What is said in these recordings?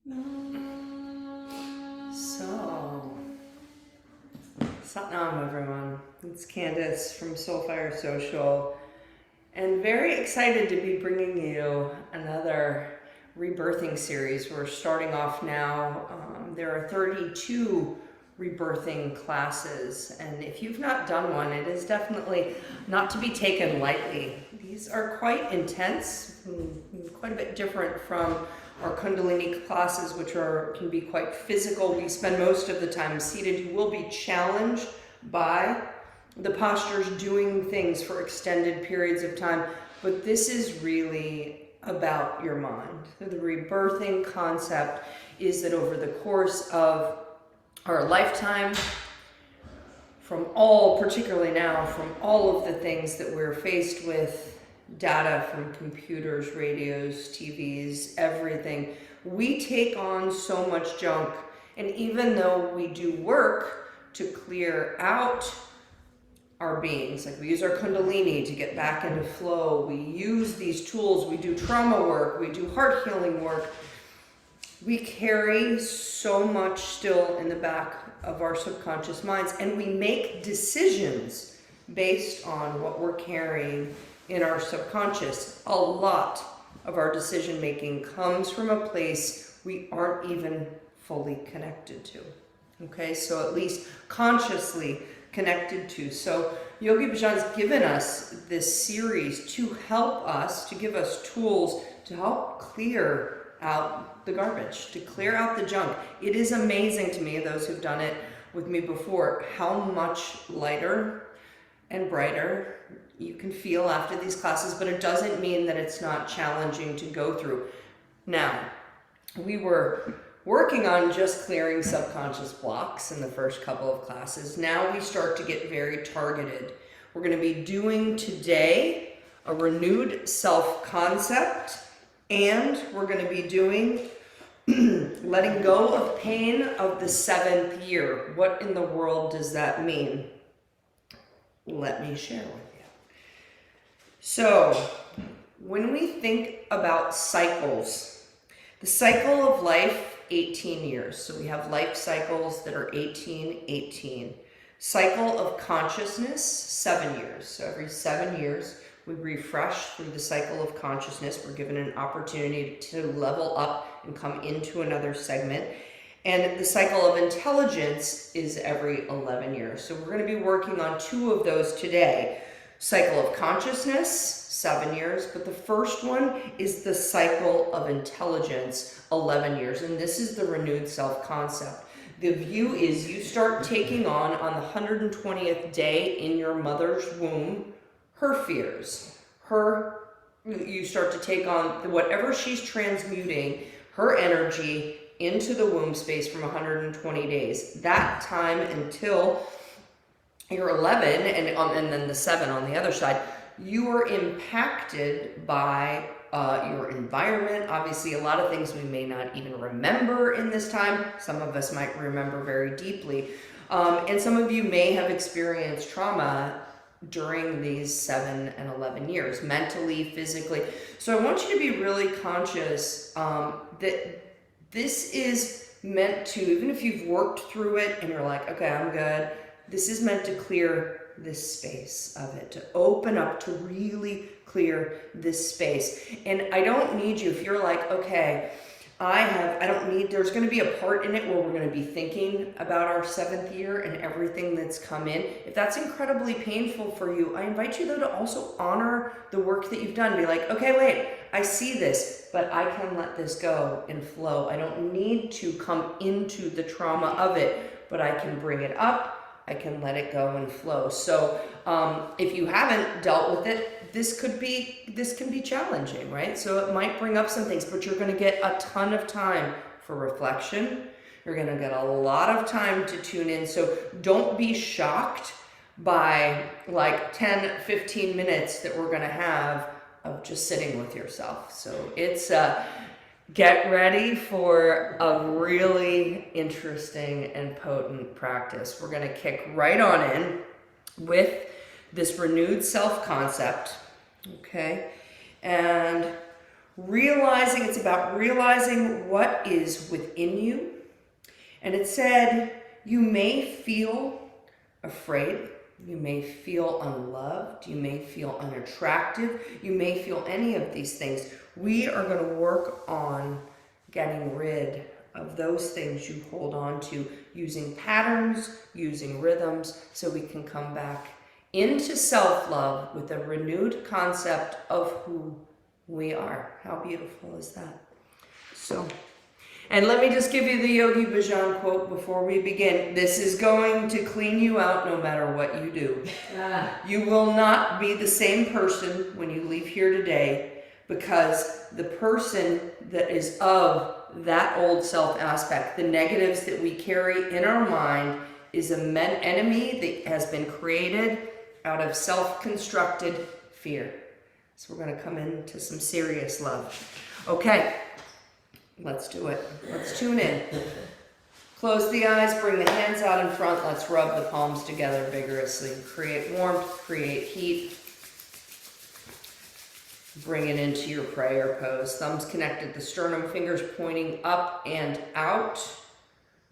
So, Satnam everyone. It's Candace from Soulfire Social, and very excited to be bringing you another rebirthing series. We're starting off now. There are 32 rebirthing classes, and if you've not done one, it is definitely not to be taken lightly. These are quite intense, quite a bit different from our Kundalini classes, which can be quite physical. We spend most of the time seated. You will be challenged by the postures, doing things for extended periods of time, but this is really about your mind. The rebirthing concept is that over the course of our lifetime, particularly now, from all of the things that we're faced with, data from computers, radios, TVs, everything, we take on so much junk. And even though we do work to clear out our beings, like we use our Kundalini to get back into flow, we use these tools, we do trauma work, we do heart healing work, we carry so much still in the back of our subconscious minds, and we make decisions based on what we're carrying in our subconscious. A lot of our decision making comes from a place we aren't even fully connected to. Okay, so at least consciously connected to. So Yogi Bhajan's given us this series to help us, to give us tools to help clear out the garbage, to clear out the junk. It is amazing to me, those who've done it with me before, how much lighter and brighter you can feel after these classes, but it doesn't mean that it's not challenging to go through. Now, we were working on just clearing subconscious blocks in the first couple of classes. Now we start to get very targeted. We're going to be doing today a renewed self-concept, and we're going to be doing letting go of pain of the 7th year. What in the world does that mean? Let me share with you. So, when we think about cycles, the cycle of life, 18 years. So we have life cycles that are 18, 18. Cycle of consciousness, 7 years. So every 7 years, we refresh through the cycle of consciousness. We're given an opportunity to level up and come into another segment. And the cycle of intelligence is every 11 years. So we're going to be working on 2 of those today. Cycle of consciousness, 7 years, but the first one is the cycle of intelligence, 11 years. And this is the renewed self-concept. The view is you start taking on the 120th day in your mother's womb, her fears, you start to take on whatever she's transmuting, her energy into the womb space from 120 days. That time until you're 11, and then the 7 on the other side, you are impacted by your environment. Obviously, a lot of things we may not even remember in this time. Some of us might remember very deeply. And some of you may have experienced trauma during these 7 and 11 years, mentally, physically. So I want you to be really conscious that this is meant to, even if you've worked through it and you're like, okay, I'm good, this is meant to clear this space of it, to open up, to really clear this space. And I don't need you, if you're like, okay, there's going to be a part in it where we're going to be thinking about our 7th year and everything that's come in. If that's incredibly painful for you, I invite you though to also honor the work that you've done. Be like, okay, wait, I see this, but I can let this go and flow. I don't need to come into the trauma of it, but I can bring it up. I can let it go and flow. So if you haven't dealt with it, this can be challenging, right? So it might bring up some things, but you're going to get a ton of time for reflection. You're going to get a lot of time to tune in. So don't be shocked by like 10, 15 minutes that we're going to have of just sitting with yourself. So it's get ready for a really interesting and potent practice. We're going to kick right on in with this renewed self-concept, okay? And It's about realizing what is within you. And it said, you may feel afraid. You may feel unloved. You may feel unattractive. You may feel any of these things. We are going to work on getting rid of those things you hold on to, using patterns, using rhythms, so we can come back into self-love with a renewed concept of who we are. How beautiful is that? So, and let me just give you the Yogi Bhajan quote before we begin. This is going to clean you out no matter what you do. You will not be the same person when you leave here today, because the person that is of that old self aspect, the negatives that we carry in our mind, is an enemy that has been created out of self-constructed fear. So we're going to come into some serious love. Okay, let's do it. Let's tune in. Close the eyes, bring the hands out in front. Let's rub the palms together vigorously. Create warmth, create heat. Bring it into your prayer pose. Thumbs connected to sternum, fingers pointing up and out.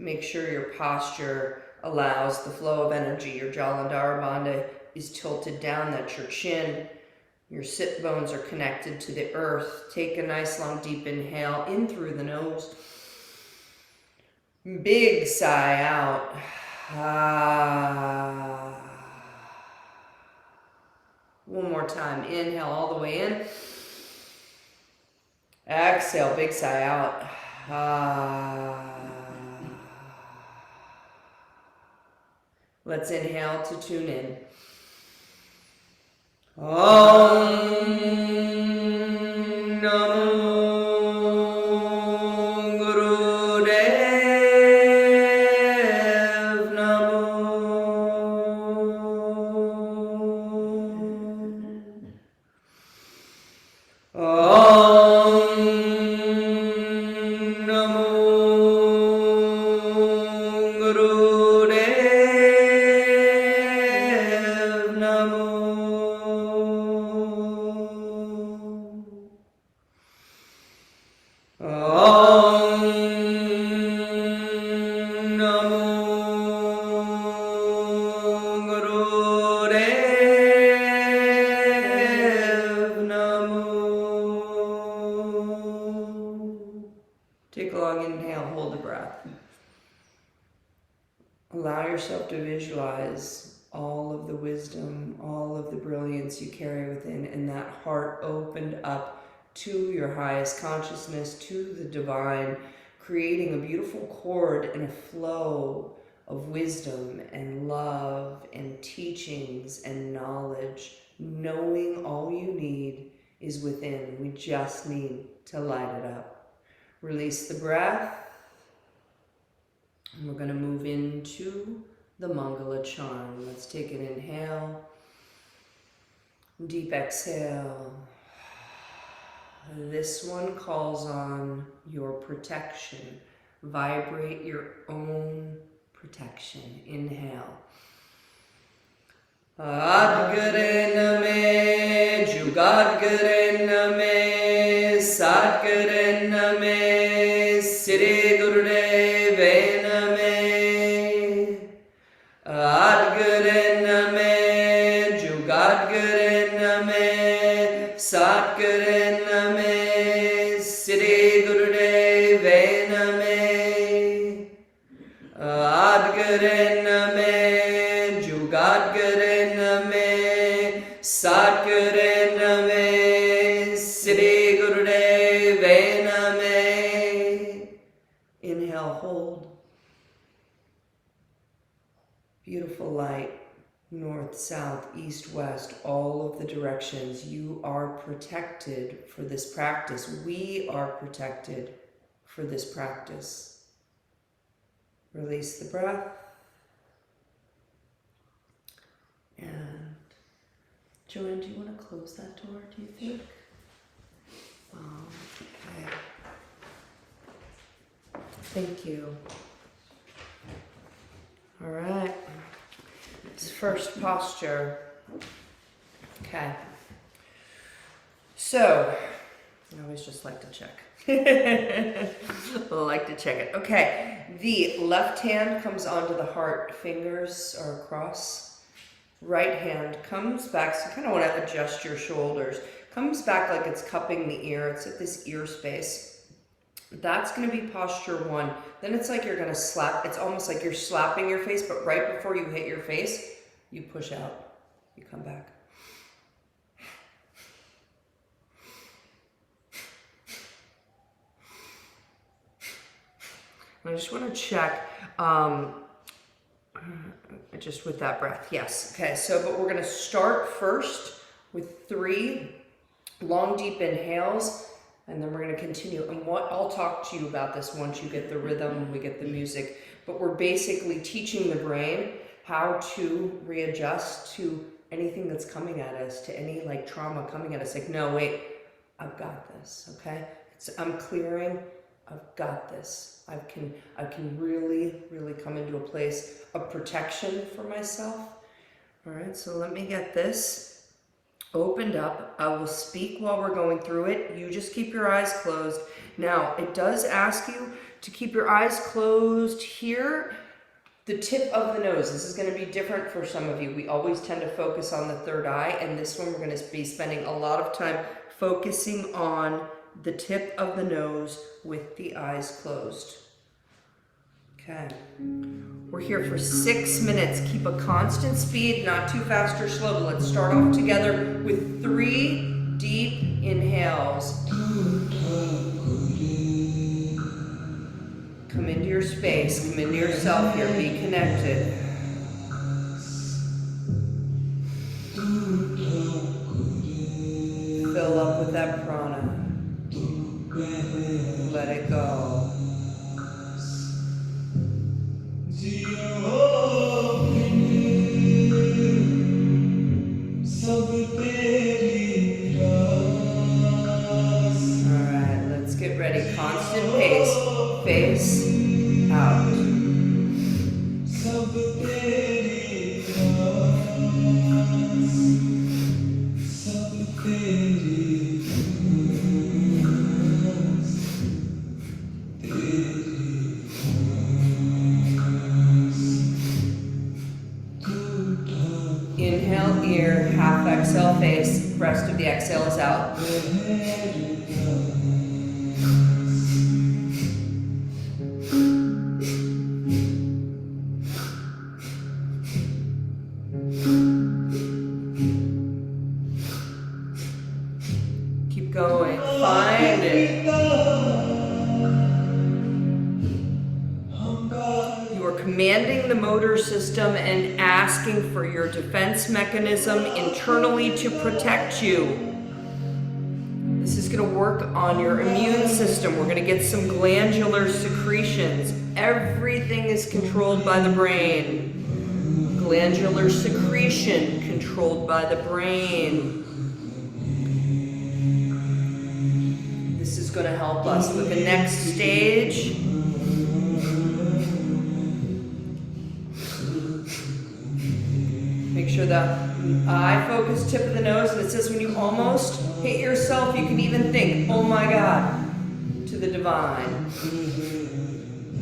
Make sure your posture allows the flow of energy. Your Jalandhara Bandha is tilted down. That's your chin. Your sit bones are connected to the earth. Take a nice long deep inhale in through the nose. Big sigh out. One more time. Inhale all the way in. Exhale, big sigh out. Let's inhale to tune in. Om Namo Take a long inhale, hold the breath. Allow yourself to visualize all of the wisdom, all of the brilliance you carry within, and that heart opened up to your highest consciousness, to the divine, creating a beautiful chord and a flow of wisdom and love and teachings and knowledge, knowing all you need is within. We just need to light it up. Release the breath. And we're going to move into the Mangala charm. Let's take an inhale. Deep exhale. This one calls on your protection. Vibrate your own protection. Inhale. Adgare name, Jugadgare name, Satgare name, Sri Gurudeve name. Adgare name, Jugadgare name, Satgare name, Sri Gurudeve name. Adgare name, Jugadgare name, Satgare name, Sri Gurudeve name. Inhale, hold. Beautiful light, north, south, east, west, all of the directions. You are protected for this practice. We are protected for this practice. Release the breath. And Joanne, do you want to close that door, do you think? Okay. Thank you. All right. It's first posture. Okay. So, I always just like to check. Like to check it. Okay, the left hand comes onto the heart, fingers are across. Right hand comes back, so you kind of want to adjust your shoulders. Comes back like it's cupping the ear. It's at this ear space. That's going to be posture 1. Then it's like you're going to slap. It's almost like you're slapping your face, but right before you hit your face, you push out. You come back. I just want to check, just with that breath. Yes. Okay. So, but we're going to start first with 3 long, deep inhales, and then we're going to continue. And I'll talk to you about this once you get the rhythm, we get the music. But we're basically teaching the brain how to readjust to anything that's coming at us, to any like trauma coming at us. Like, no, wait, I've got this. Okay. I'm clearing. I've got this. I can really, really come into a place of protection for myself. All right, so let me get this opened up. I will speak while we're going through it. You just keep your eyes closed. Now, it does ask you to keep your eyes closed here, the tip of the nose. This is going to be different for some of you. We always tend to focus on the third eye, and this one we're going to be spending a lot of time focusing on the tip of the nose with the eyes closed. Okay. We're here for 6 minutes. Keep a constant speed, not too fast or slow. But let's start off together with 3 deep inhales. Come into your space, come into yourself here, be connected. Fill up with that prana. Let it go. Alright, let's get ready. Constant pace. Face out. Inhale, ear, half exhale, face. Rest of the exhale is out. Keep going. Find it. You are commanding the motor system and asking for your defense mechanism internally to protect you. This is going to work on your immune system. We're going to get some glandular secretions. Everything is controlled by the brain. Glandular secretion controlled by the brain. This is going to help us with the next stage. Make sure the eye focus, tip of the nose, and it says when you almost hit yourself, you can even think, oh my God, to the divine.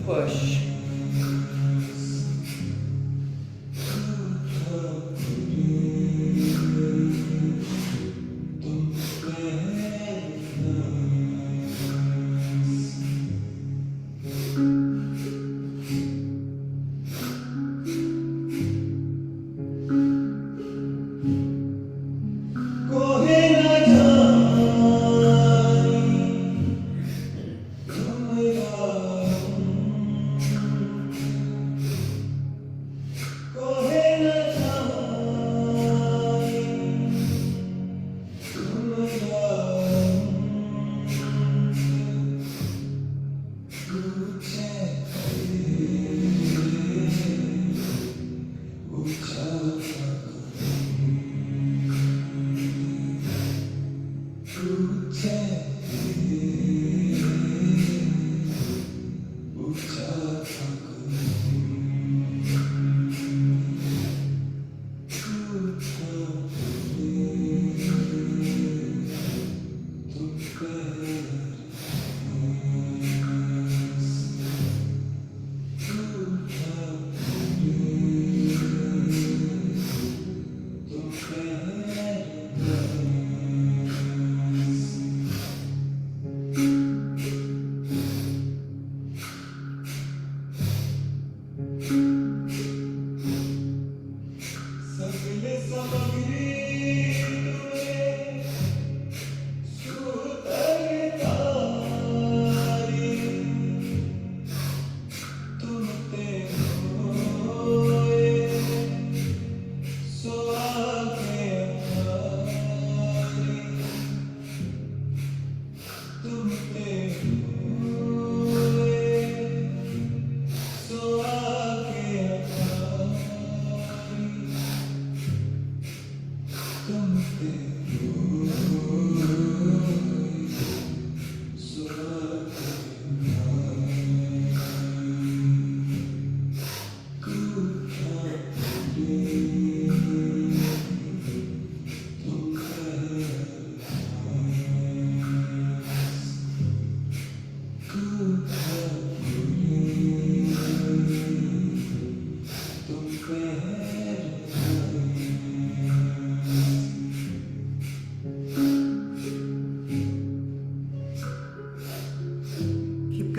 Push.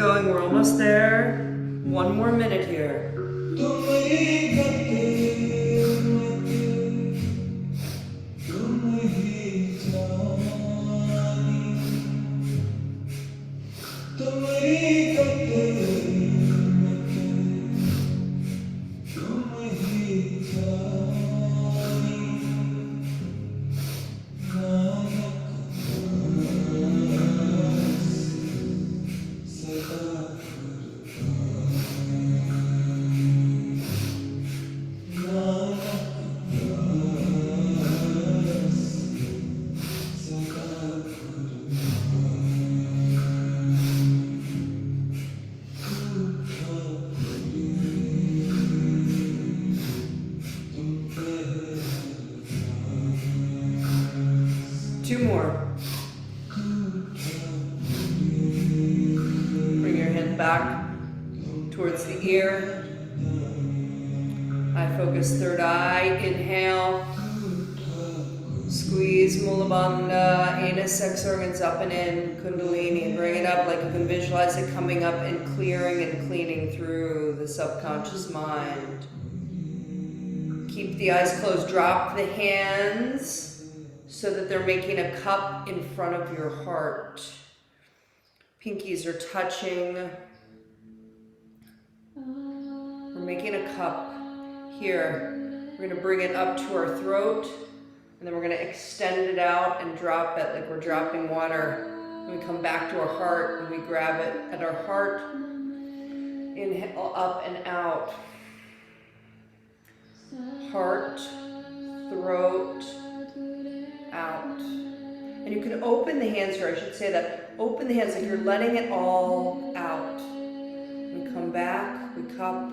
going, we're almost there. One more minute here. Two more. Bring your head back towards the ear. Eye focus, third eye. Inhale. Squeeze Mula Bandha, anus, sex organs up and in. Kundalini. Bring it up like you can visualize it coming up and clearing and cleaning through the subconscious mind. Keep the eyes closed. Drop the hands so that they're making a cup in front of your heart. Pinkies are touching. We're making a cup here. We're going to bring it up to our throat, and then we're going to extend it out and drop it like we're dropping water. And we come back to our heart and we grab it at our heart. Inhale up and out. Heart, throat, out. And you can open the hands here, I should say that. Open the hands like you're letting it all out. We come back, we cup,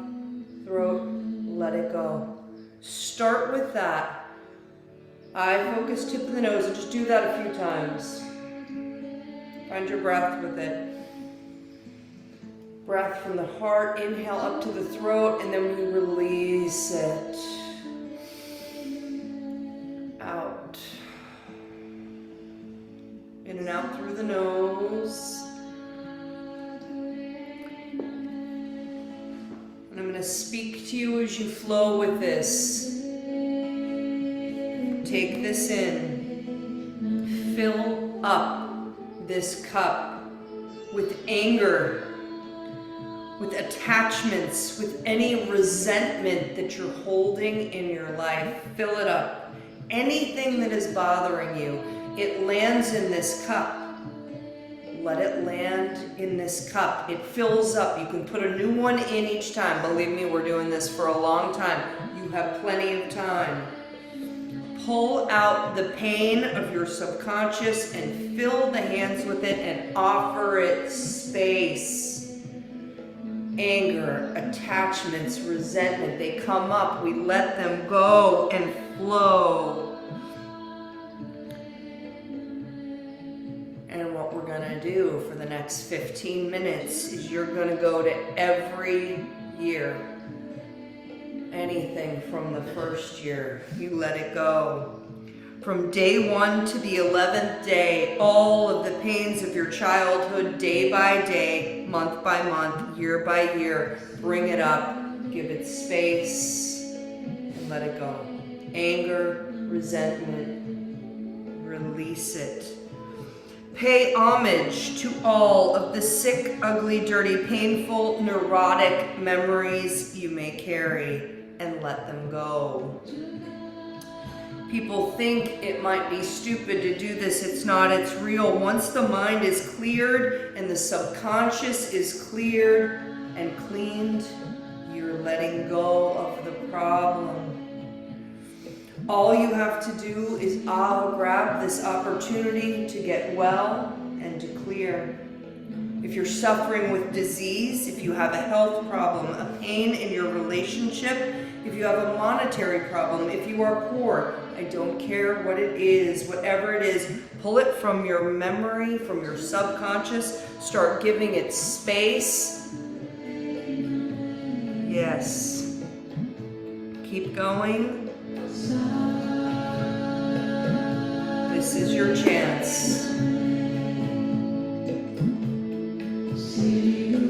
throat, let it go. Start with that. Eye focus, tip of the nose, and just do that a few times. Find your breath with it. Breath from the heart, inhale up to the throat, and then we release it. Out. In and out through the nose. And I'm going to speak to you as you flow with this. Take this in. Fill up this cup with anger, with attachments, with any resentment that you're holding in your life. Fill it up. Anything that is bothering you, it lands in this cup. Let it land in this cup. It fills up. You can put a new one in each time. Believe me, we're doing this for a long time. You have plenty of time. Pull out the pain of your subconscious and fill the hands with it and offer it space. Anger, attachments, resentment, they come up. We let them go and flow. And what we're going to do for the next 15 minutes is you're going to go to every year. Anything from the first year, you let it go. From day 1 to the 11th day, all of the pains of your childhood, day by day, month by month, year by year, bring it up, give it space, and let it go. Anger, resentment, release it. Pay homage to all of the sick, ugly, dirty, painful, neurotic memories you may carry, and let them go. People think it might be stupid to do this. It's not, it's real. Once the mind is cleared and the subconscious is cleared and cleaned, you're letting go of the problem. All you have to do is grab this opportunity to get well and to clear. If you're suffering with disease, if you have a health problem, a pain in your relationship, if you have a monetary problem, if you are poor, I don't care what it is, whatever it is, pull it from your memory, from your subconscious, start giving it space. Yes. Keep going. This is your chance. See you.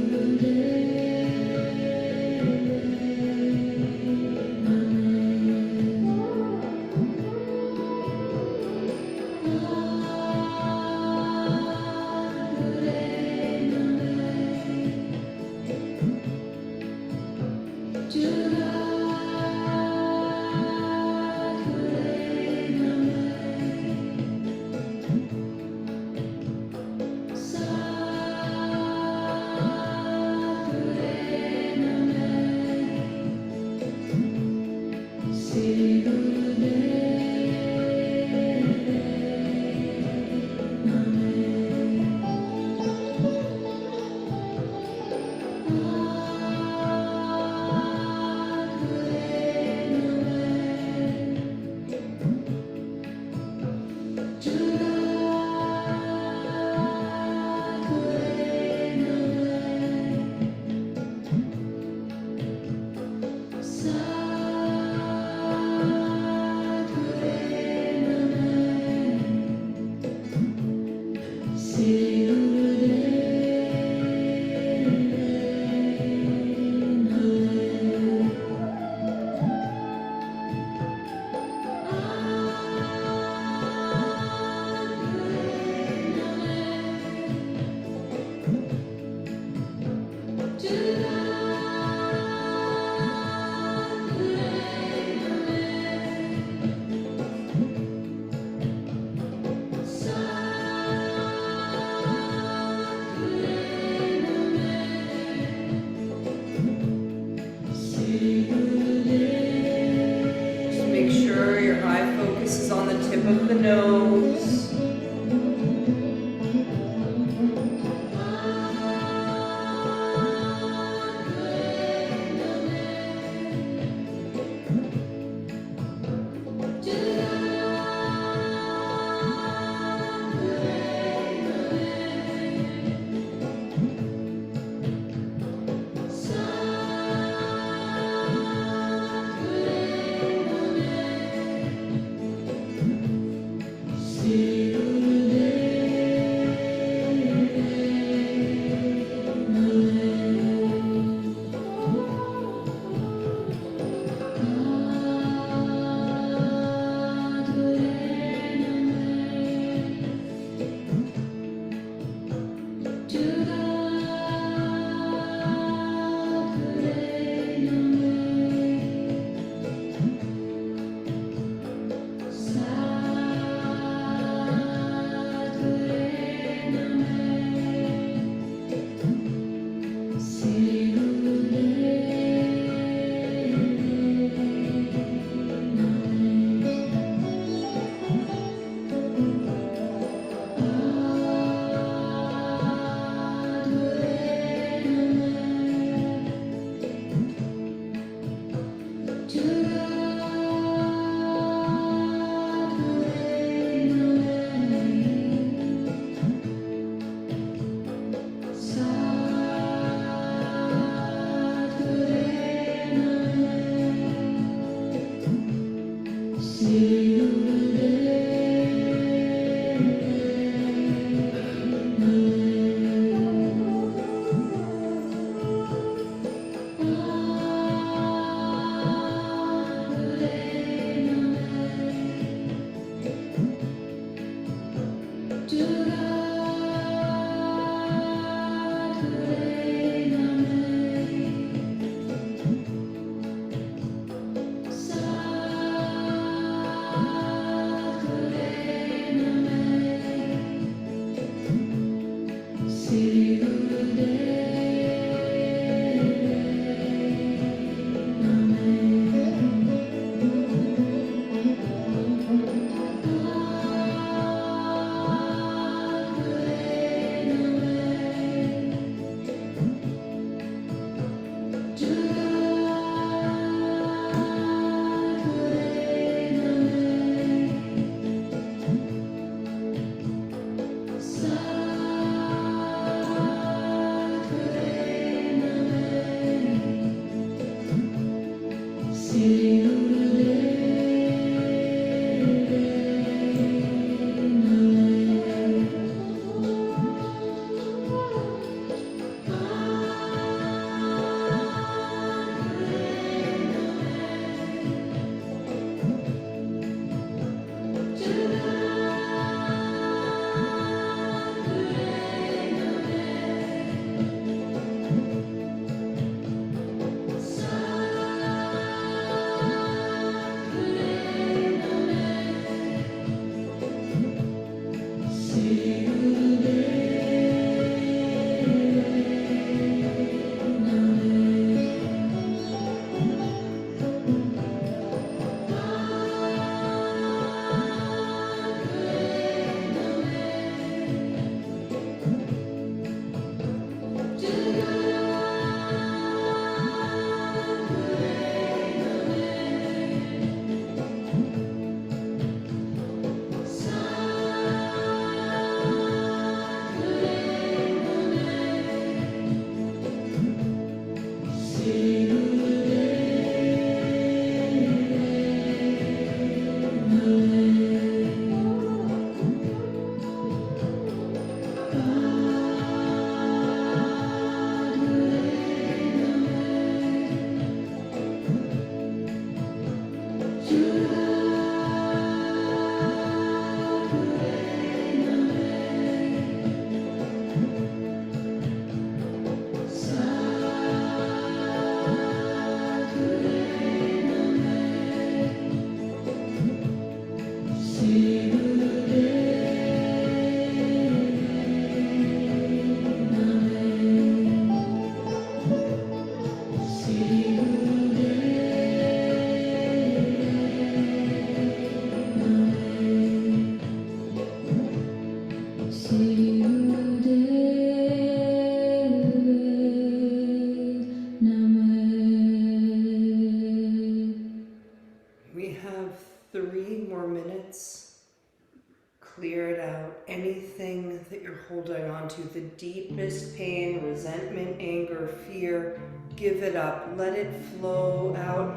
to the deepest pain, resentment, anger, fear. Give it up. Let it flow out.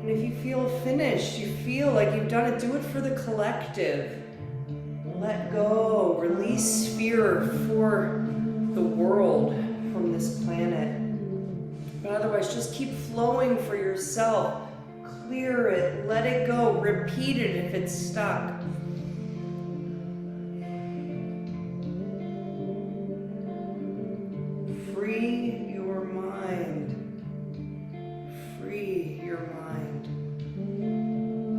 And if you feel finished, you feel like you've done it, do it for the collective. Let go. Release fear for the world, from this planet. But otherwise, just keep flowing for yourself. Clear it. Let it go. Repeat it if it's stuck. Free your mind. Free your mind.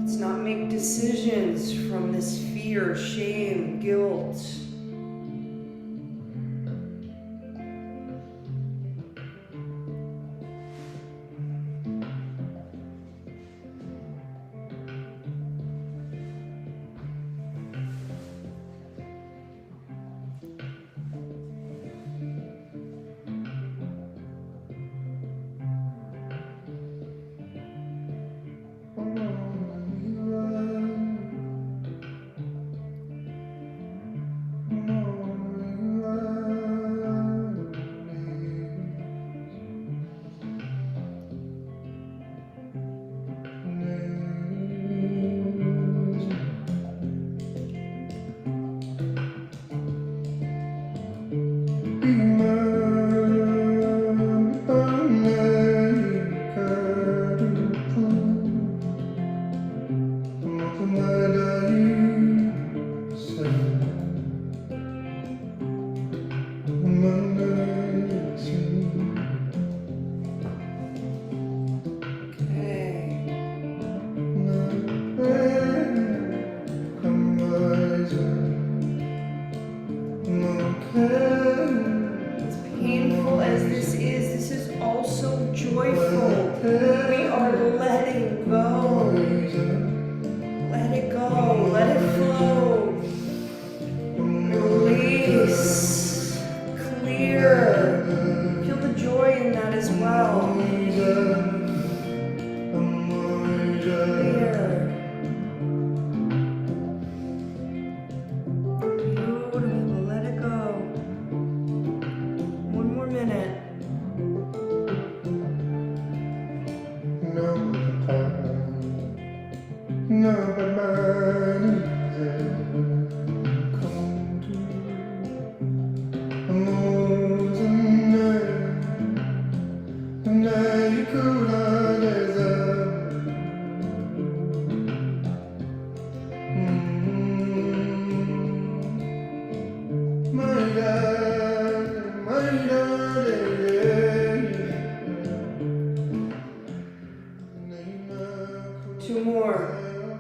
Let's not make decisions from this fear, shame, guilt. As painful as this is also joyful. We are letting go. Let it go. Let it flow. Release. Clear. Feel the joy in that as well. Clear. Beautiful. Let it go. One more minute. Two more.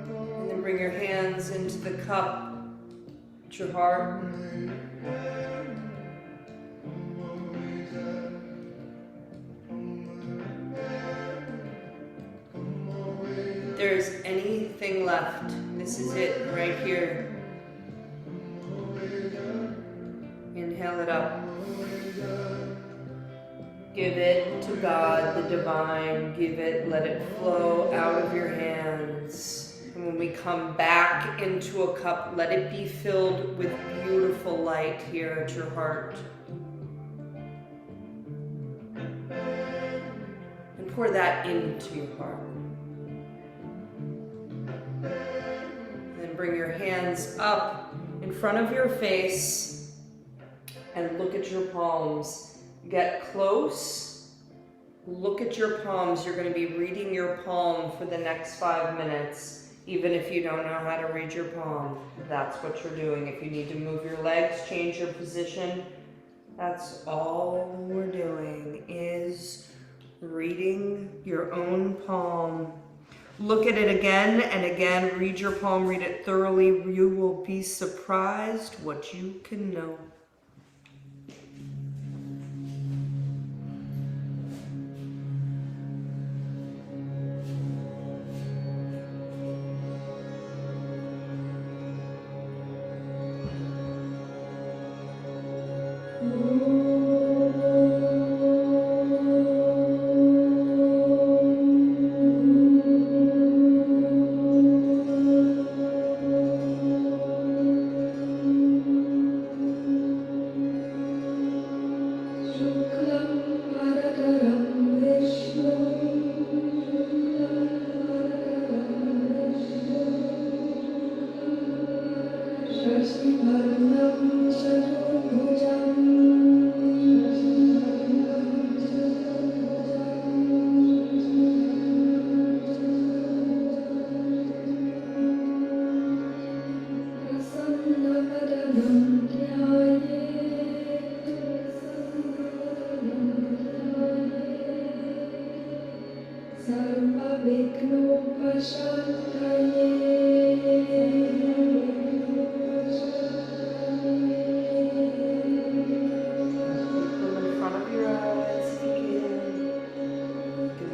And then bring your hands into the cup at your heart. If there's anything left, this is it right here. Inhale it up. Give it to God, the divine. Give it, let it flow out of your hands. And when we come back into a cup, let it be filled with beautiful light here at your heart. And pour that into your heart. Then bring your hands up in front of your face and look at your palms. Get close. Look at your palms. You're going to be reading your palm for the next 5 minutes. Even if you don't know how to read your palm, that's what you're doing. If you need to move your legs, change your position, that's all we're doing is reading your own palm. Look at it again and again. Read your palm. Read it thoroughly. You will be surprised what you can know.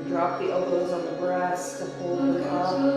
Drop the elbows on the breast to hold them up.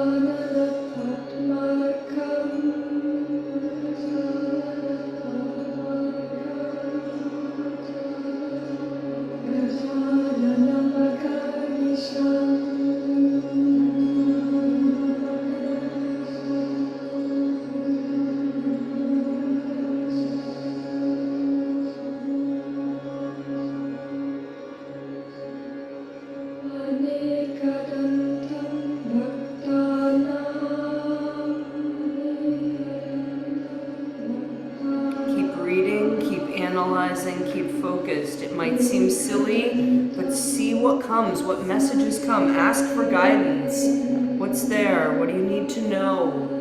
Keep focused. It might seem silly, but see what comes, what messages come. Ask for guidance. What's there? What do you need to know?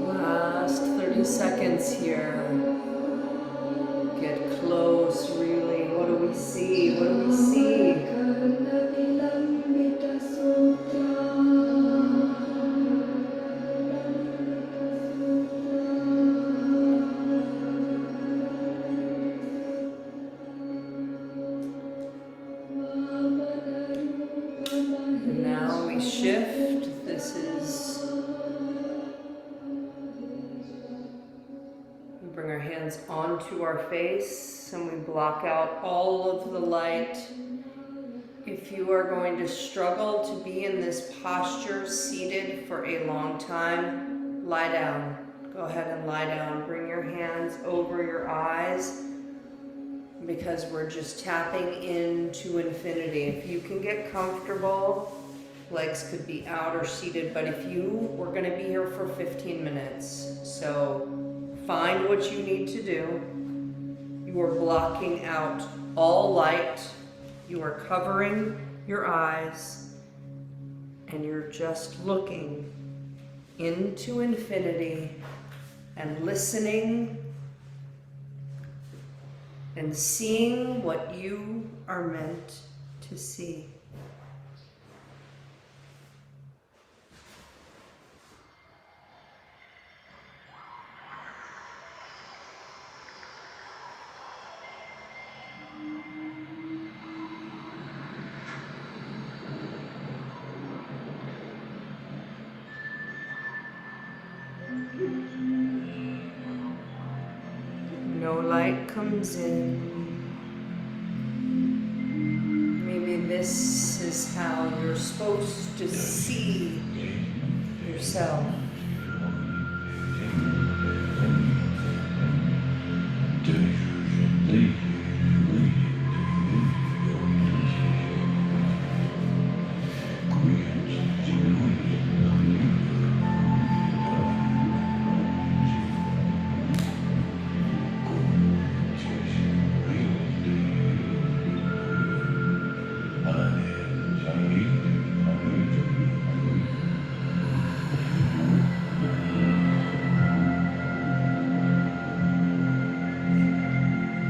Last 30 seconds here. Get close, really. What do we see? What do we see? And now we shift. This is... we bring our hands onto our face and we block out all of the light. If you are going to struggle to be in this posture seated for a long time, lie down. Go ahead and lie down. Bring your hands over your eyes because we're just tapping into infinity. If you can get comfortable, legs could be out or seated, but we're going to be here for 15 minutes. So find what you need to do. You are blocking out all light. You are covering your eyes and you're just looking into infinity and listening and seeing what you are meant to see. No light comes in. Maybe this is how you're supposed to see yourself.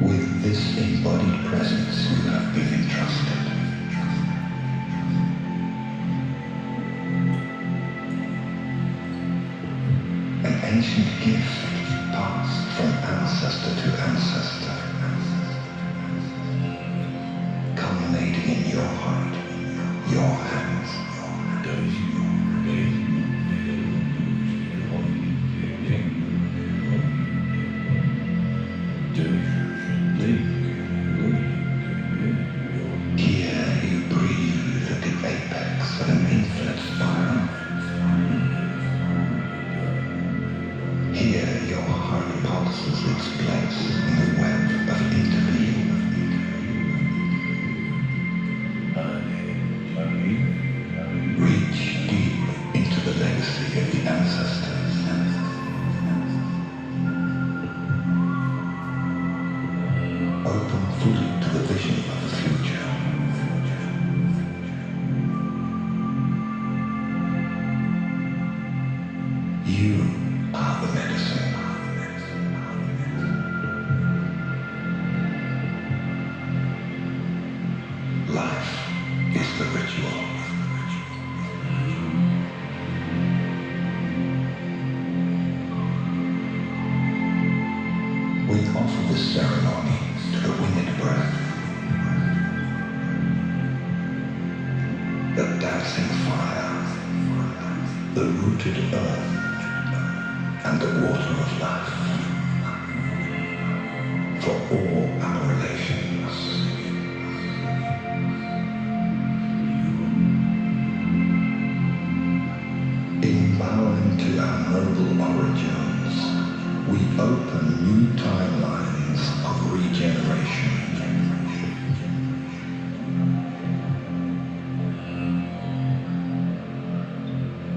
With this embodied presence you have been entrusted. An ancient gift passed from ancestor to ancestor, culminating in your heart, your hands. Here you breathe at the apex of an infinite spiral. Here your heart pulses its place in the web of interbeing. Reach deep into the legacy of the ancestors. Open fully to the vision of the future. You are the medicine. Life is the ritual. We offer this ceremony to the winged breath, the dancing fire, the rooted earth, and the water of life, for all our relations. In bowing to our noble origins, we open new timelines of regeneration.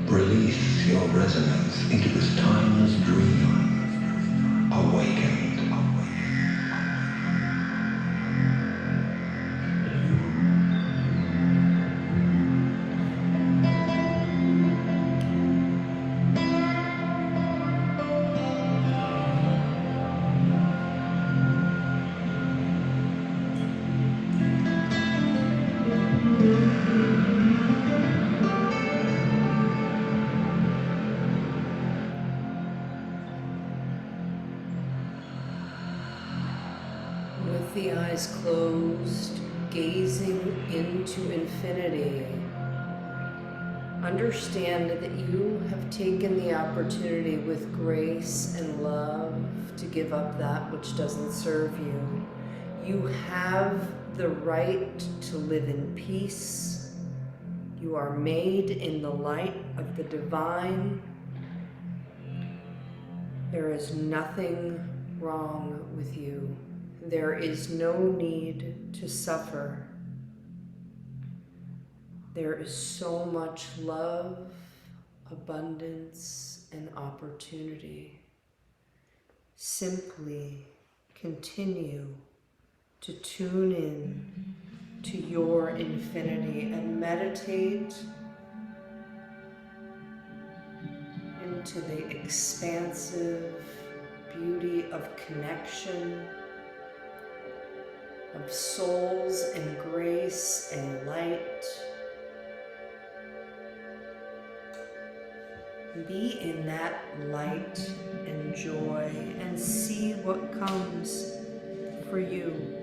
Release your resonance into this timeless dream, awakened. With the eyes closed, gazing into infinity, understand that you have taken the opportunity with grace and love to give up that which doesn't serve you. You have the right to live in peace. You are made in the light of the divine. There is nothing wrong with you. There is no need to suffer. There is so much love, abundance, and opportunity. Simply continue to tune in to your infinity and meditate into the expansive beauty of connection, of souls and grace and light. Be in that light and joy and see what comes for you.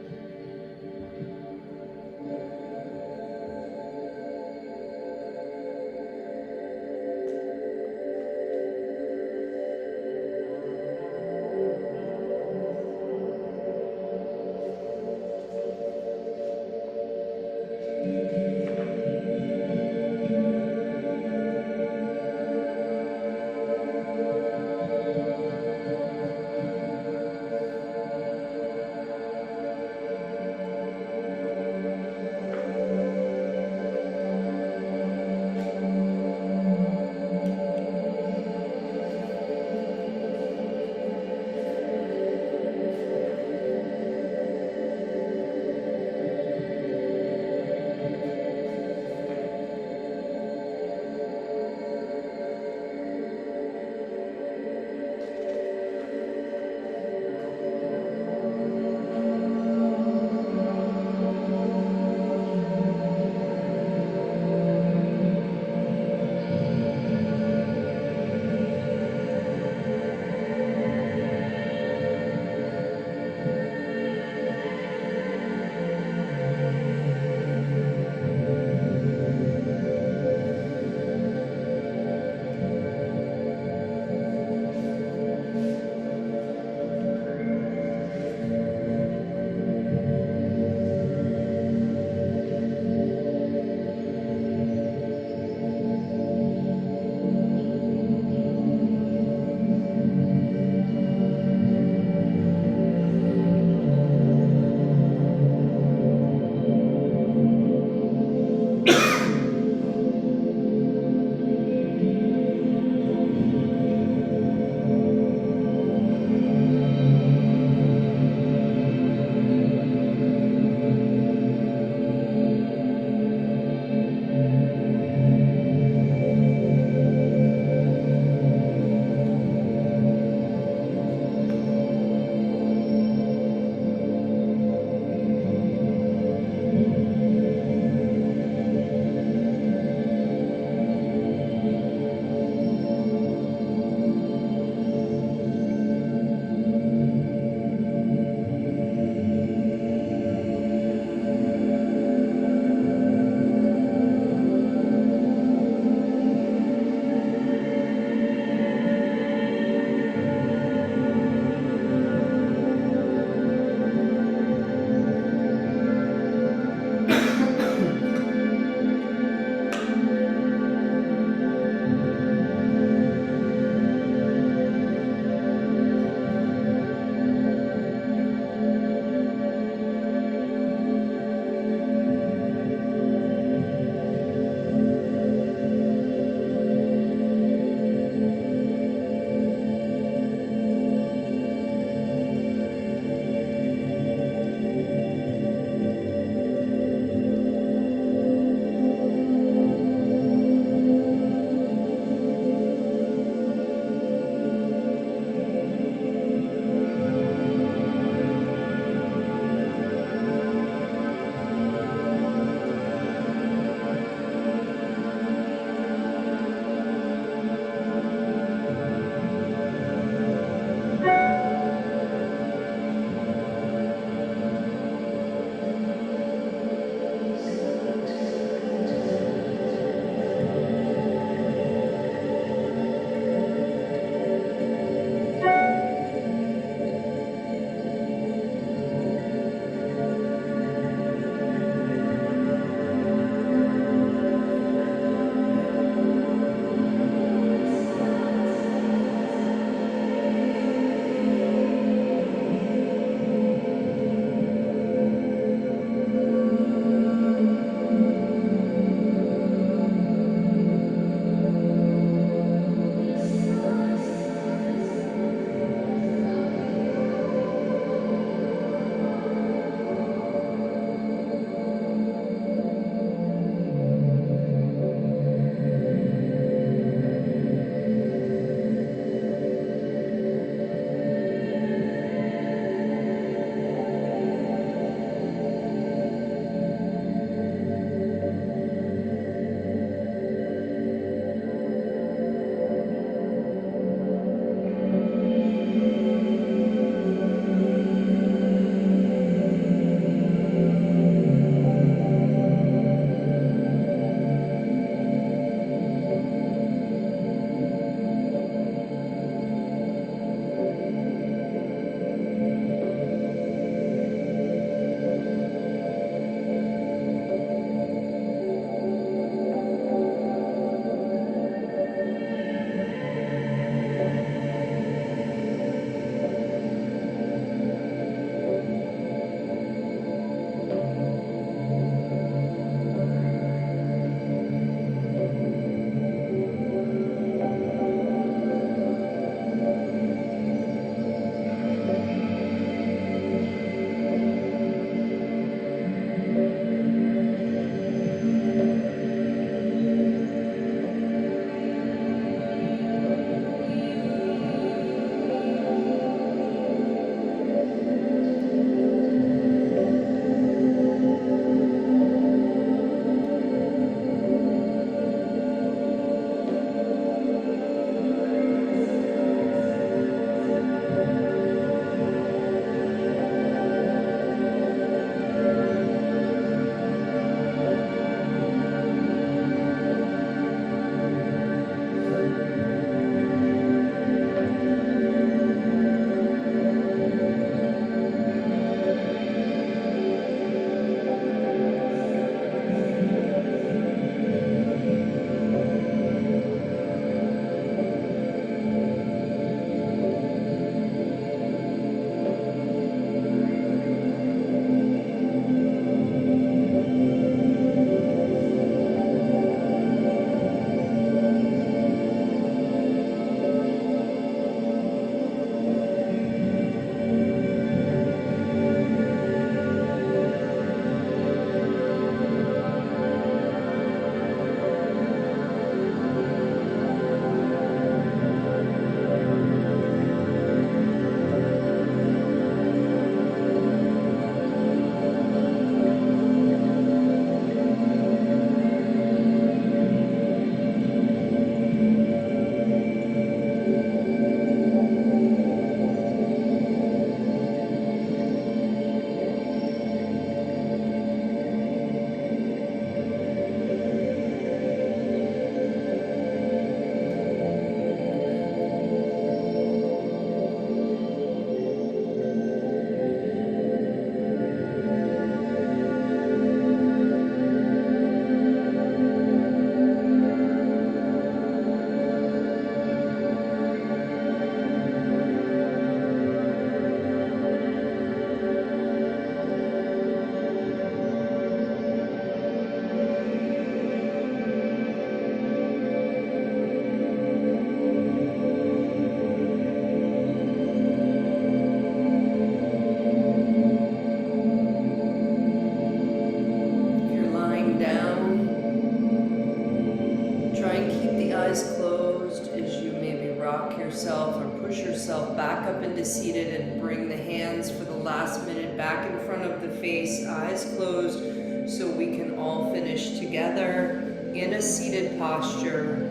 into seated and bring the hands for the last minute back in front of the face, eyes closed, so we can all finish together in a seated posture.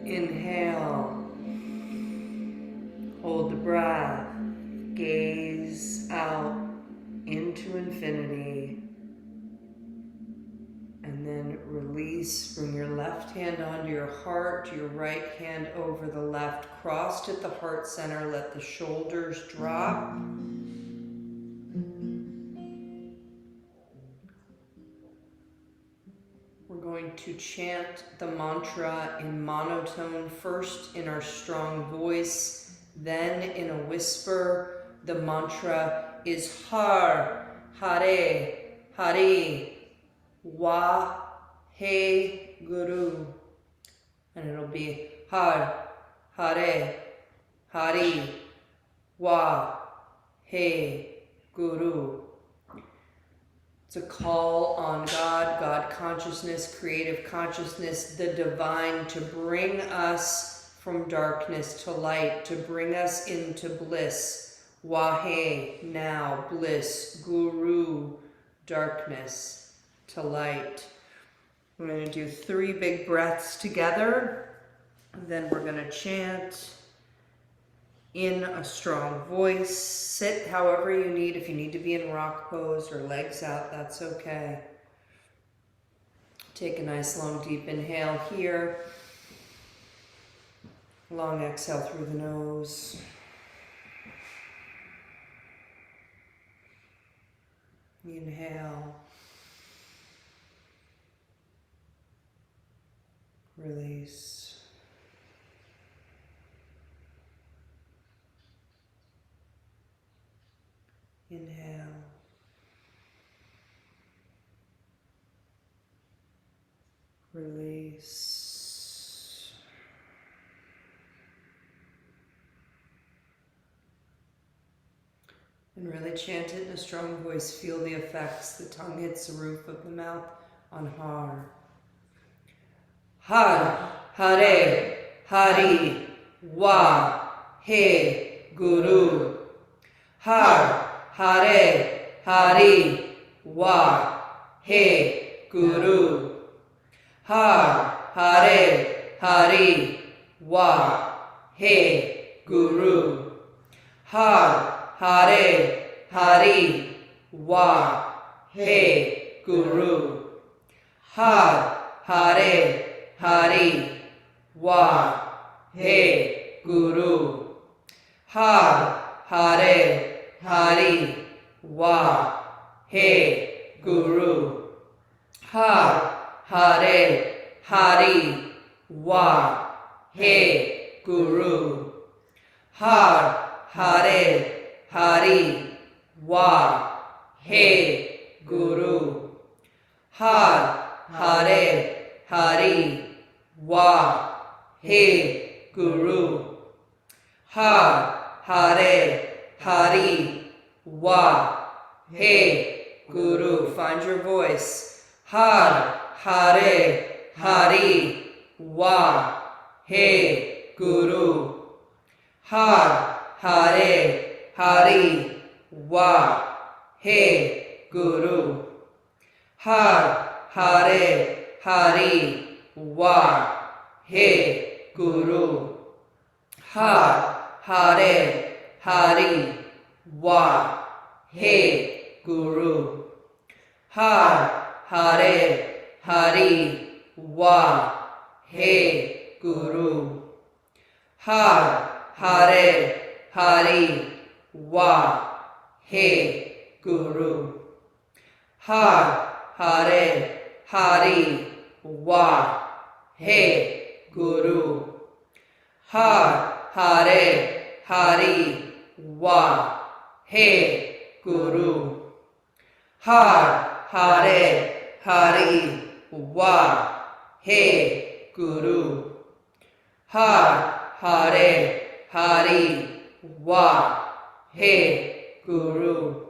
Inhale, hold the breath, gaze out into infinity, and then release. Bring your left hand onto your heart, your right hand over the left, crossed at the heart center. Let the shoulders drop. We're going to chant the mantra in monotone, first in our strong voice, then in a whisper. The mantra is Har, Hare, Hari, Wa, He, Guru. And it'll be Har, Hare, Hari, Wa, He, Guru. It's a call on God, God consciousness, creative consciousness, the divine, to bring us from darkness to light, to bring us into bliss. Wahe, now, bliss. Guru, darkness to light. We're going to do 3 big breaths together. Then we're going to chant in a strong voice. Sit however you need. If you need to be in rock pose or legs out, that's okay. Take a nice long deep inhale here. Long exhale through the nose. Inhale. Release. Inhale. Release. And really chant it in a strong voice. Feel the effects. The tongue hits the roof of the mouth on Har. Har, Hare, Hari, Wa, He, Guru. Har, Hare, Hari, Wa, He, Guru. Har, Hare, Hari, Wa, He, Guru. Har, Hare, Hari, Wa, He, Guru. Har, Hare, Hari, Wa, He, Guru. Har, Hare, Hari, Wa, He, Guru. Har, Hare, Hari, Wa, He, Guru. Har, Hare, Hari, Wa, He, Guru. Har, Hare, Hari, Wa, He, Guru. Har, Hare, Hari, Wa, He, Guru. Find your voice. Har, Hare, Hari, Wa, He, Guru. Har, Hare, Hari, Wa, He, Guru. Har, Hare, Hari, Wa, He, Guru. Har, Hare, Hari, Wa, He, Guru. Har, Hare, Hari, Wa, He, Guru. Har, Hare, Hari, Wa, He, Guru. Har, Hare, Hari, Wa, He, Guru. Har, Hare, Hari, Wa, He, Guru. Har, Hare, Hari, Wa, He, Guru. Har, Hare, Hari, Wa, He, Guru.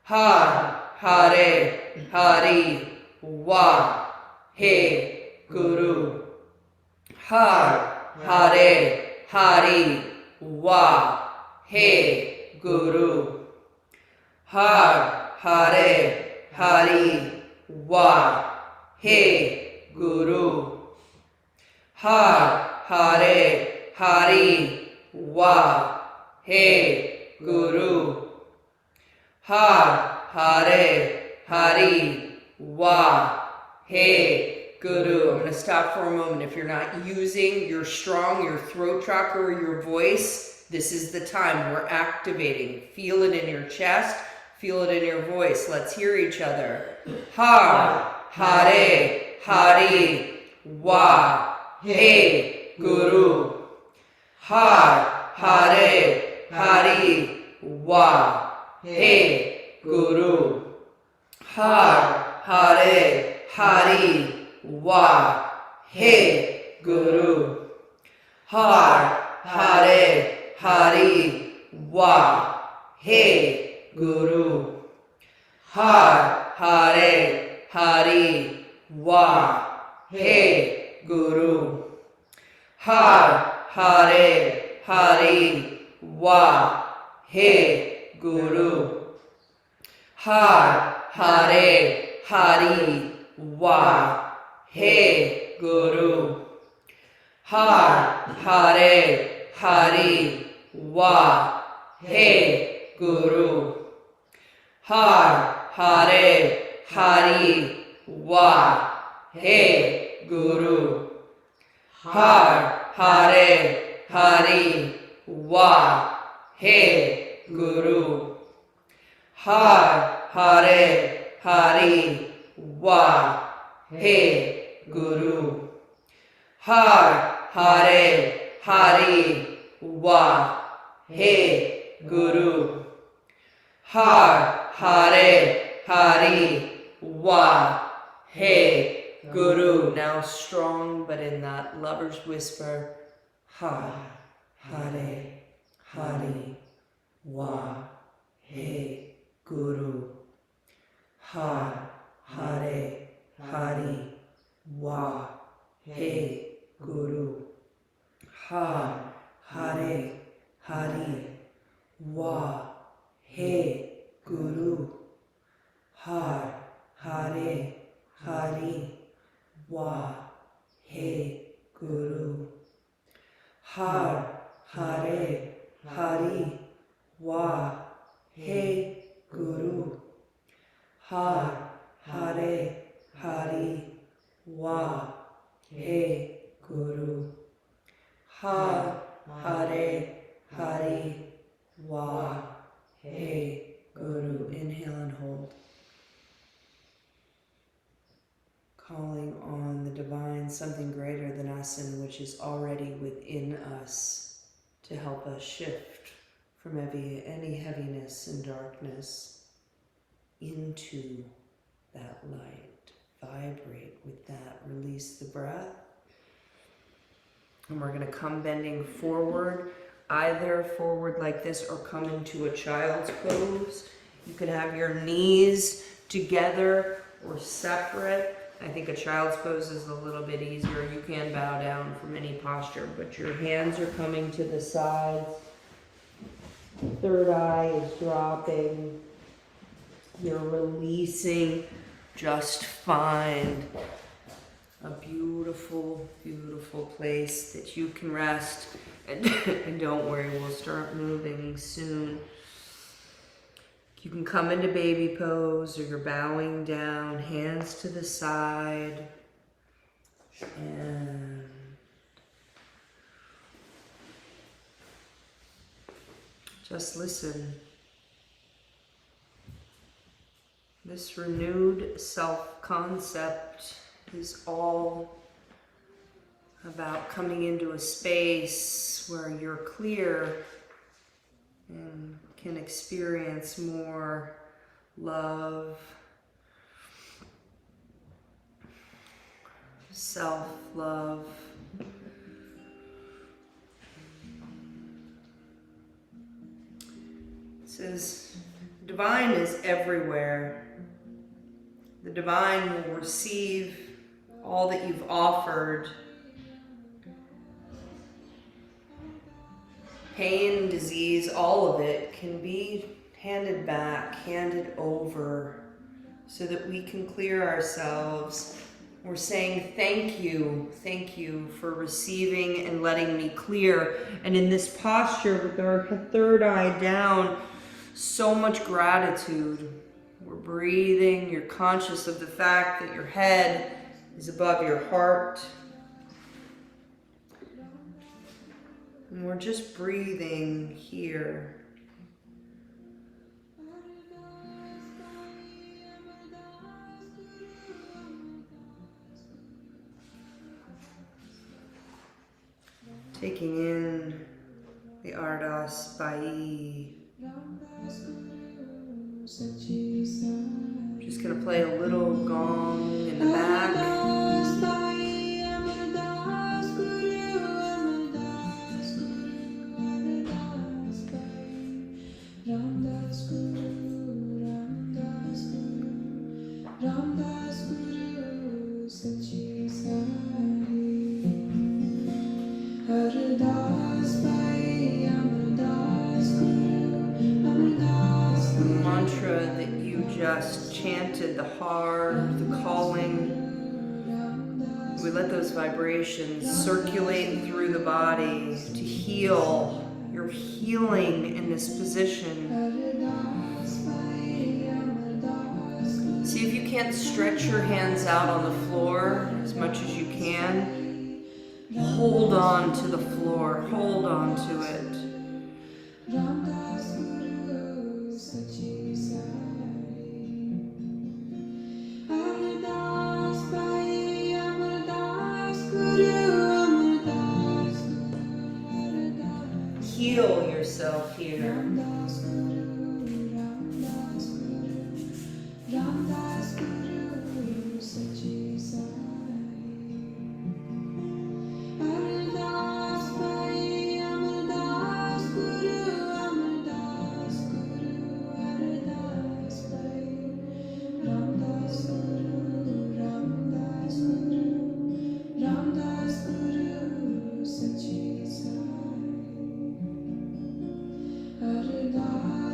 Har, Hare, Hari, Wa, He, Guru. Har, Hare, Hari, Wa, He, Guru. Har, Hare, Hari, Wa, He, Guru. Har, Hare, Hari, Wa, He, Guru. Har, Hare, Hari, Wa, He, Guru. I'm going to stop for a moment. If you're not using your throat chakra or your voice, this is the time we're activating. Feel it in your chest. Feel it in your voice. Let's hear each other. Har, Hare, Hari, Wa, He, Guru. Har, Hare, Hari, Wa, He, Guru. Har, Hare, Hari, Wa, He, Guru. Har, Hare, Hari, Wa, He, Guru. Har, Hare, Hari, Wa, He, Guru. Har, Hare, Hari, Wa, He, Guru. Har, Hare, Hari, Wa, He, Guru. Har, Hare, Hari, Wa, He, Guru. Har, Hare, Hari, Wa, He, Guru. Har, Hare, Hari, Wa, He, Guru. Har, Hare, Hari, Wa, He, Guru. Har, Hare, Hari, Wa, He, Guru. Har, Hare, Hari, Wa, He, Guru. Now strong, but in that lover's whisper. Har, Hare, Hari, Wa, He, Guru. Har, Hare, Hari, Wa, He, Guru. Har, Hare, Hari, Wa, He, Guru. Har, Hare, Hari, Wa, He, Guru. Har, Hare, Hari, Wa, He, Guru. Har, Hare, Hari, Wa, He, Guru. Har, Hare, Hari, Wa, He, Guru. Inhale and hold. Calling on the divine, something greater than us and which is already within us to help us shift from any heaviness and darkness into that light. Vibrate with that. Release the breath. And we're going to come bending forward, either forward like this or come into a child's pose. You can have your knees together or separate. I think a child's pose is a little bit easier. You can bow down from any posture, but your hands are coming to the sides. Third eye is dropping. You're releasing. Just find a beautiful, beautiful place that you can rest. And don't worry, we'll start moving soon. You can come into baby pose, or you're bowing down, hands to the side. And just listen. This renewed self-concept is all about coming into a space where you're clear and can experience more love, self-love. It says, divine is everywhere. The divine will receive all that you've offered. Pain, disease, all of it can be handed back, handed over, so that we can clear ourselves. We're saying thank you for receiving and letting me clear. And in this posture with our third eye down, so much gratitude. We're breathing, you're conscious of the fact that your head is above your heart. And we're just breathing here. Taking in the Ardas Bai. Just gonna play a little gong in the back. Mantra that you just chanted, the har, the calling. We let those vibrations circulate through the body to heal. You're healing in this position. See if you can't stretch your hands out on the floor as much as you can. Hold on to the floor. Hold on to it. Heal yourself here. Hare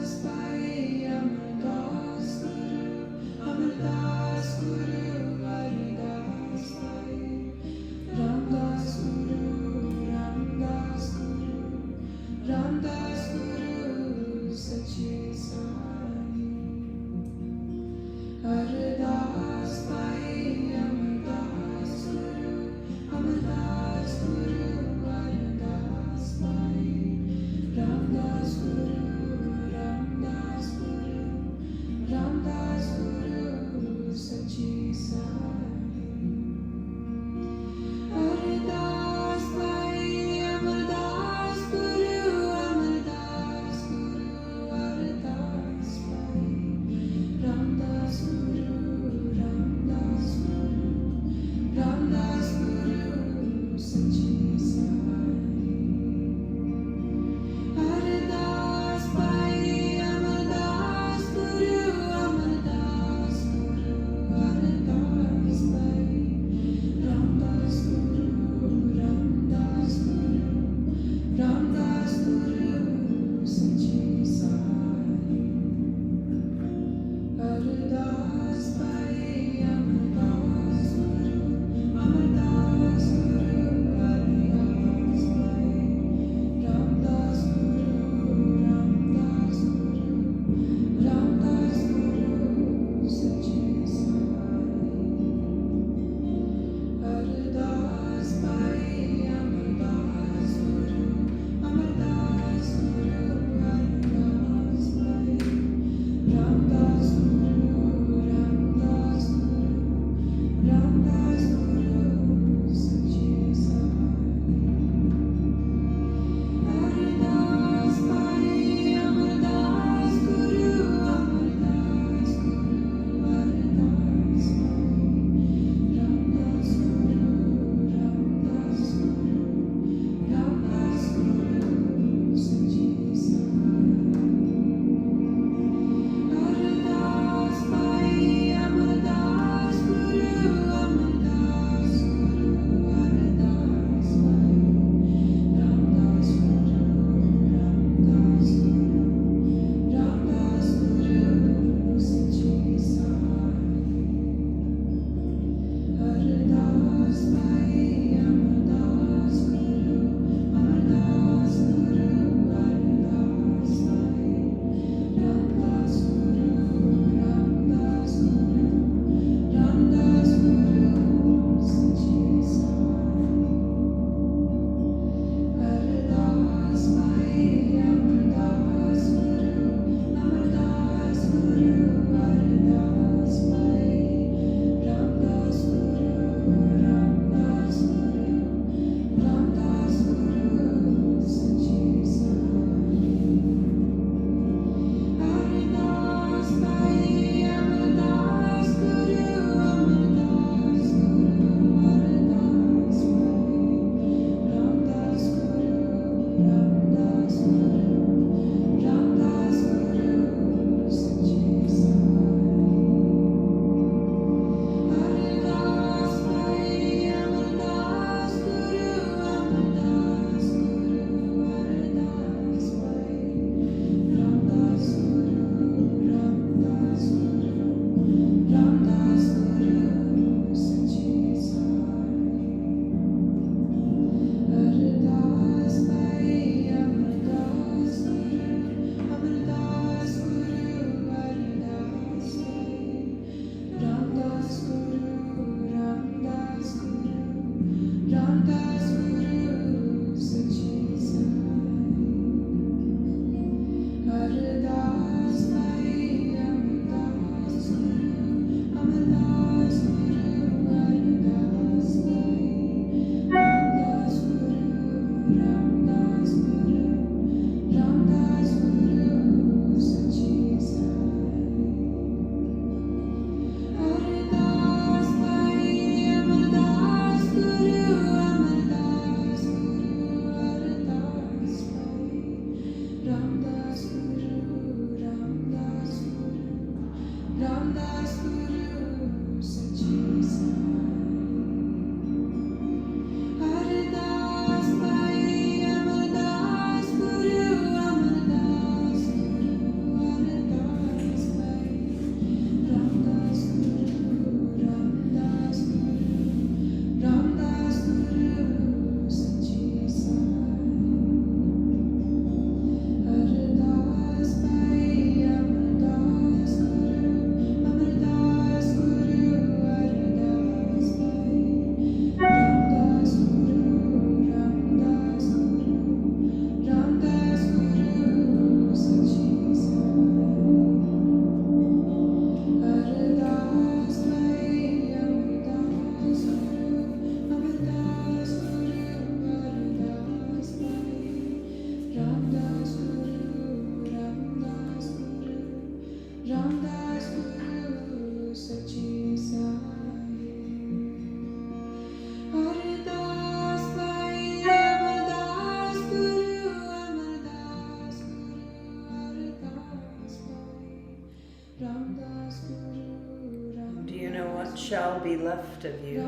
shall be left of you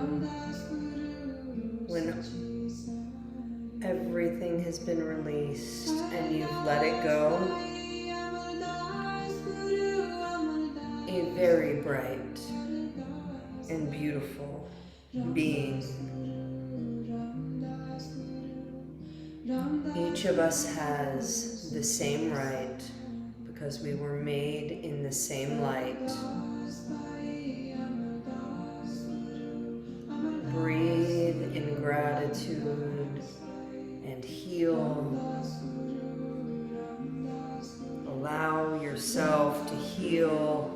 when everything has been released and you've let it go. A very bright and beautiful being. Each of us has the same right because we were made in the same light. Breathe in gratitude and heal. Allow yourself to heal.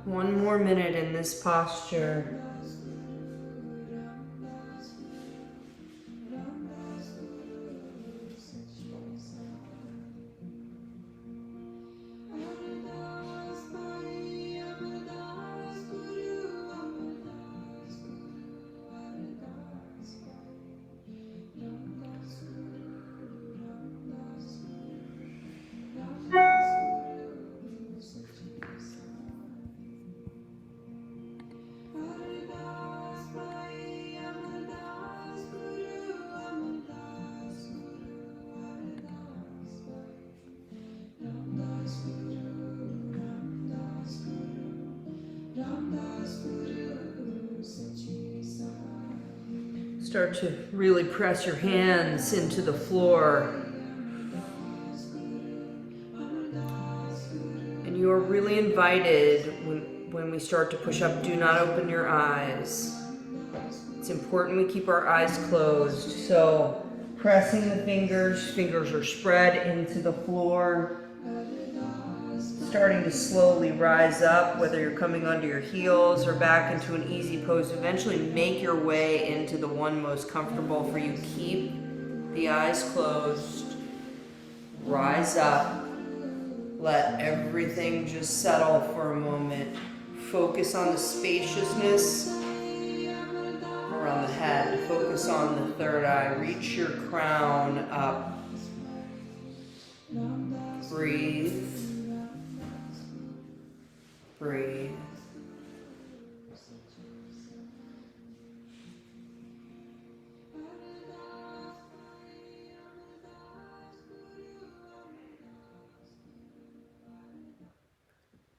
One more minute in this posture. Start to really press your hands into the floor. And you are really invited when we start to push up, do not open your eyes. It's important we keep our eyes closed. So pressing the fingers are spread into the floor. Starting to slowly rise up, whether you're coming onto your heels or back into an easy pose. Eventually make your way into the one most comfortable for you. Keep the eyes closed. Rise up. Let everything just settle for a moment. Focus on the spaciousness around the head. Focus on the third eye. Reach your crown up. Breathe. Breathe.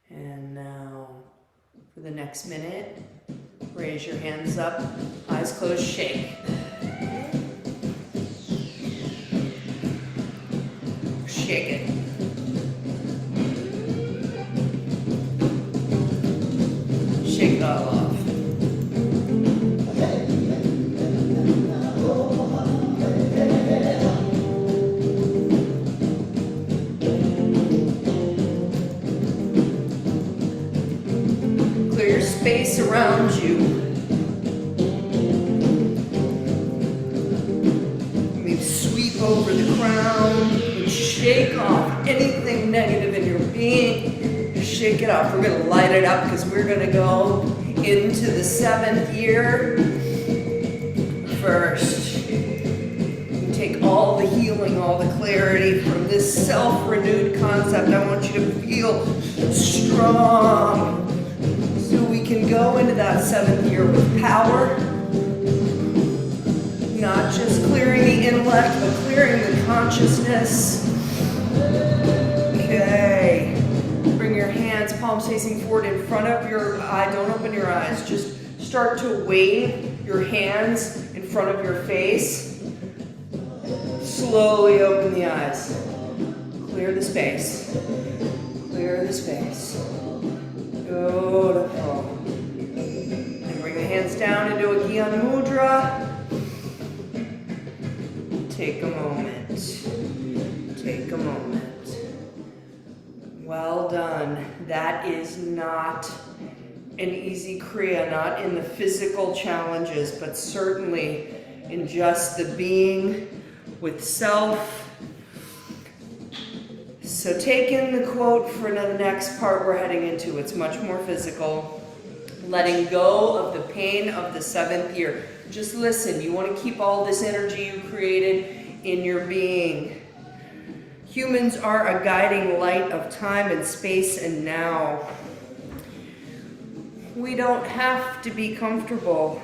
And now, for the next minute, raise your hands up, eyes closed, shake. Shake it. Shake it all off. Clear your space around you. Maybe sweep over the crown and shake off anything negative in your being. Shake it off. We're going to light it up because we're going to go into the 7th year first. You take all the healing, all the clarity from this self-renewed concept. I want you to feel strong so we can go into that 7th year with power. Not just clearing the intellect, but clearing the consciousness. Okay. Bring your hands, palms facing forward in front of your eye. Don't open your eyes. Just start to wave your hands in front of your face. Slowly open the eyes. Clear the space. Clear the space. Beautiful. And bring the hands down into a Gyan mudra. Take a moment. Take a moment. Well done. That is not an easy kriya, not in the physical challenges, but certainly in just the being with self. So take in the quote for the next part we're heading into. It's much more physical. Letting go of the pain of the 7th year. Just listen. You want to keep all this energy you created in your being. Humans are a guiding light of time and space and now. We don't have to be comfortable,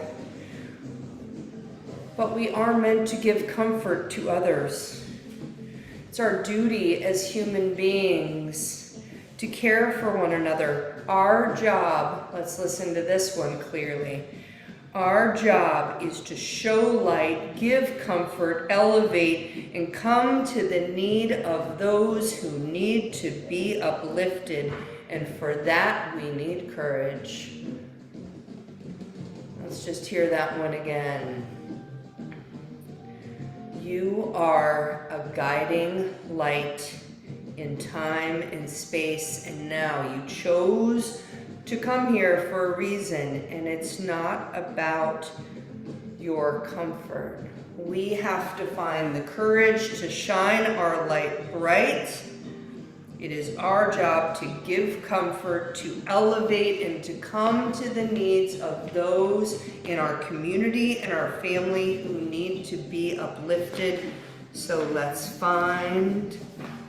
but we are meant to give comfort to others. It's our duty as human beings to care for one another. Our job, let's listen to this one clearly. Our job is to show light, give comfort, elevate, and come to the need of those who need to be uplifted. And for that, we need courage. Let's just hear that one again. You are a guiding light in time and space, and now you chose to come here for a reason, and it's not about your comfort. We have to find the courage to shine our light bright. It is our job to give comfort, to elevate, and to come to the needs of those in our community and our family who need to be uplifted. So let's find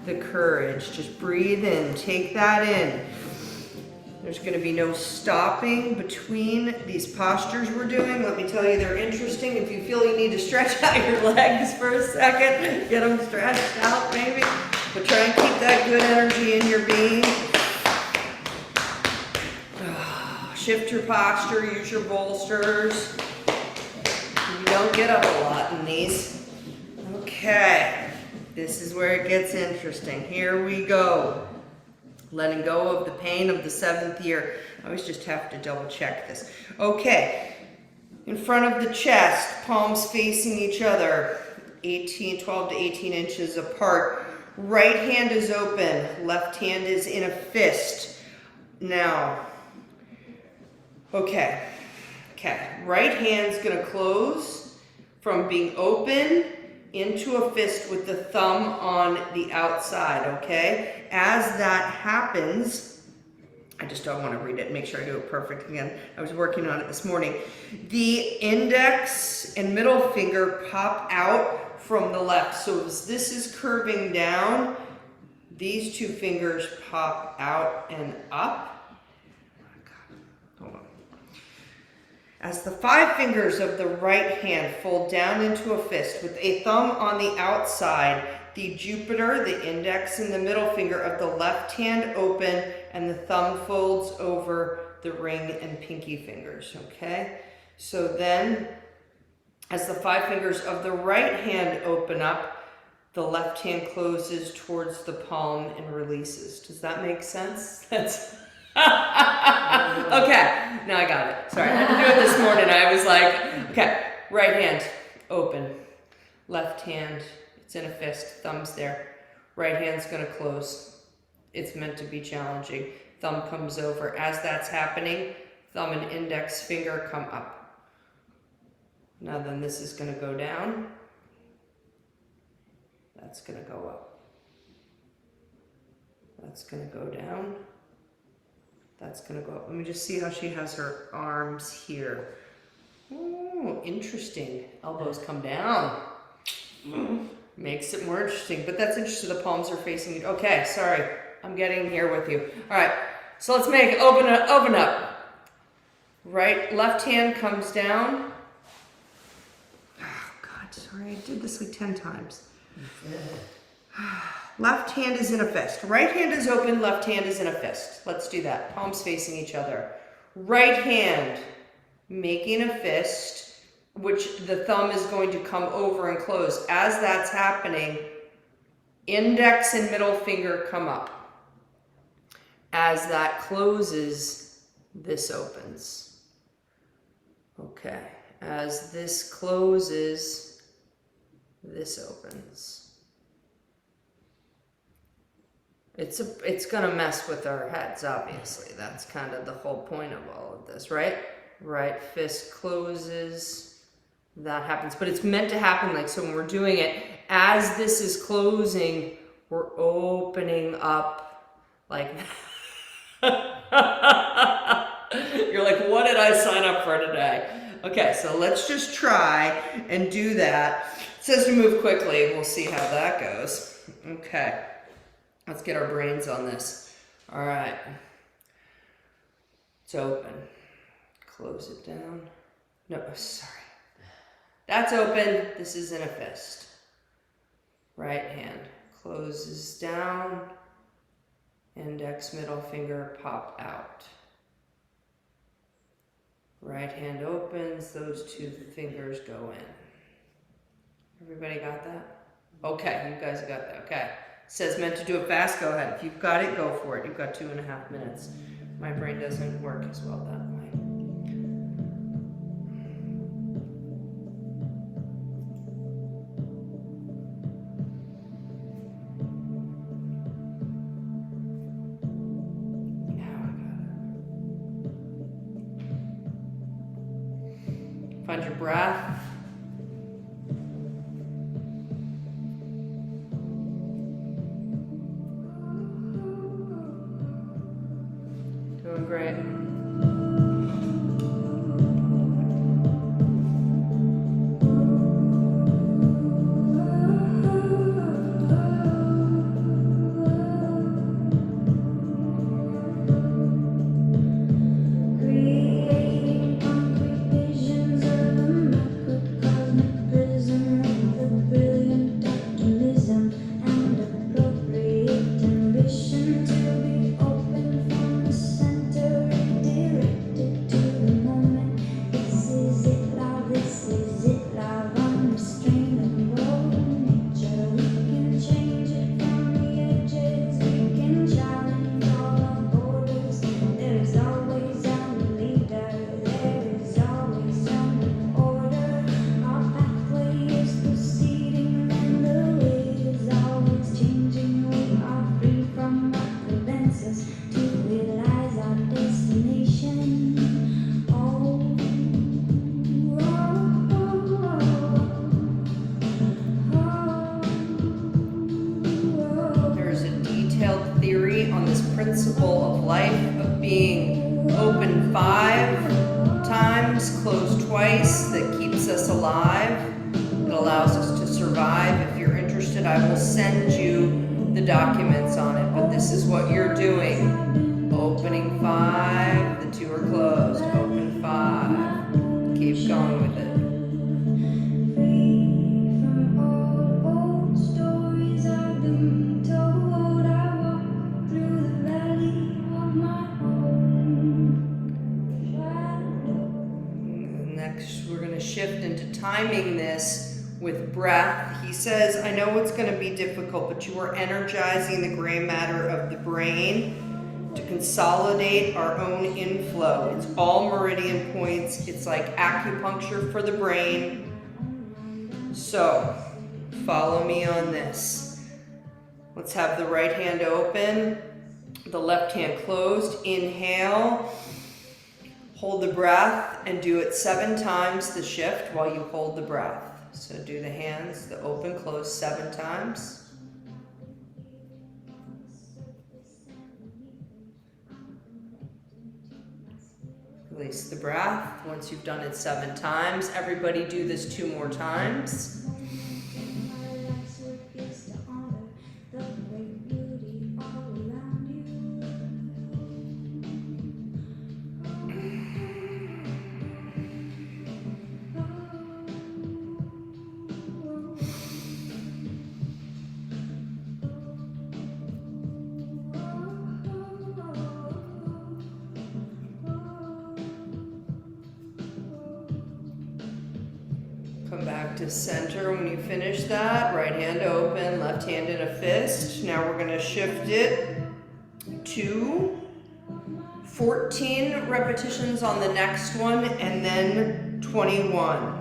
the courage. Just breathe in, take that in. There's going to be no stopping between these postures we're doing. Let me tell you, they're interesting. If you feel you need to stretch out your legs for a second, get them stretched out maybe. But try and keep that good energy in your being. Shift your posture, use your bolsters. You don't get up a lot in these. Okay, this is where it gets interesting. Here we go. Letting go of the pain of the 7th year. I always just have to double check this. Okay, in front of the chest, palms facing each other, 12 to 18 inches apart. Right hand is open, left hand is in a fist. Now, okay, right hand's gonna close from being open into a fist with the thumb on the outside, okay? As that happens, I just don't want to read it, make sure I do it perfect again. I was working on it this morning. The index and middle finger pop out from the left. So as this is curving down, these two fingers pop out and up. Hold on. As the 5 fingers of the right hand fold down into a fist with a thumb on the outside, the Jupiter, the index, and the middle finger of the left hand open, and the thumb folds over the ring and pinky fingers, okay? So then, as the 5 fingers of the right hand open up, the left hand closes towards the palm and releases. Does that make sense? That's okay, now I got it. Sorry, I had to do it this morning. I was like, okay, right hand, open. Left hand, it's in a fist, thumb's there. Right hand's gonna close. It's meant to be challenging. Thumb comes over. As that's happening, thumb and index finger come up. Now then this is gonna go down. That's gonna go up. That's gonna go down. That's gonna go up. Let me just see how she has her arms here. Oh, interesting. Elbows come down. Makes it more interesting, but that's interesting. The palms are facing you. Okay, sorry. I'm getting here with you. All right, so let's make open up. Right, left hand comes down. Oh God, sorry, I did this like 10 times. Left hand is in a fist. Right hand is open, left hand is in a fist. Let's do that. Palms facing each other. Right hand making a fist, which the thumb is going to come over and close. As that's happening, index and middle finger come up. As that closes, this opens. Okay. As this closes, this opens. It's gonna mess with our heads, obviously. That's kind of the whole point of all of this, right? Right fist closes, that happens. But it's meant to happen like, so when we're doing it, as this is closing, we're opening up like that. You're like, what did I sign up for today? Okay, so let's just try and do that. It says to move quickly. We'll see how that goes. Okay, let's get our brains on this. All right. It's open. Close it down. No, sorry. That's open. This is in a fist. Right hand closes down. Index, middle finger pop out. Right hand opens. Those two fingers go in. Everybody got that? Okay, you guys got that. Okay. Says meant to do it fast. Go ahead. If you've got it, go for it. You've got 2.5 minutes. My brain doesn't work as well that way. Find your breath. Doing great. Principle of life of being open 5 times, closed twice, that keeps us alive. It allows us to survive. If you're interested, I will send you the documents on it, but this is what you're doing. Opening 5, the 2 are closed. Open 5. Keep going with it. Shift into timing this with breath. He says, I know it's going to be difficult, but you are energizing the gray matter of the brain to consolidate our own inflow. It's all meridian points. It's like acupuncture for the brain. So, follow me on this. Let's have the right hand open, the left hand closed. Inhale. Hold the breath and do it 7 times the shift while you hold the breath. So do the hands, the open, close 7 times. Release the breath. Once you've done it 7 times, everybody do this 2 more times. Come back to center when you finish that. Right hand open, left hand in a fist. Now we're going to shift it to 14 repetitions on the next one, and then 21.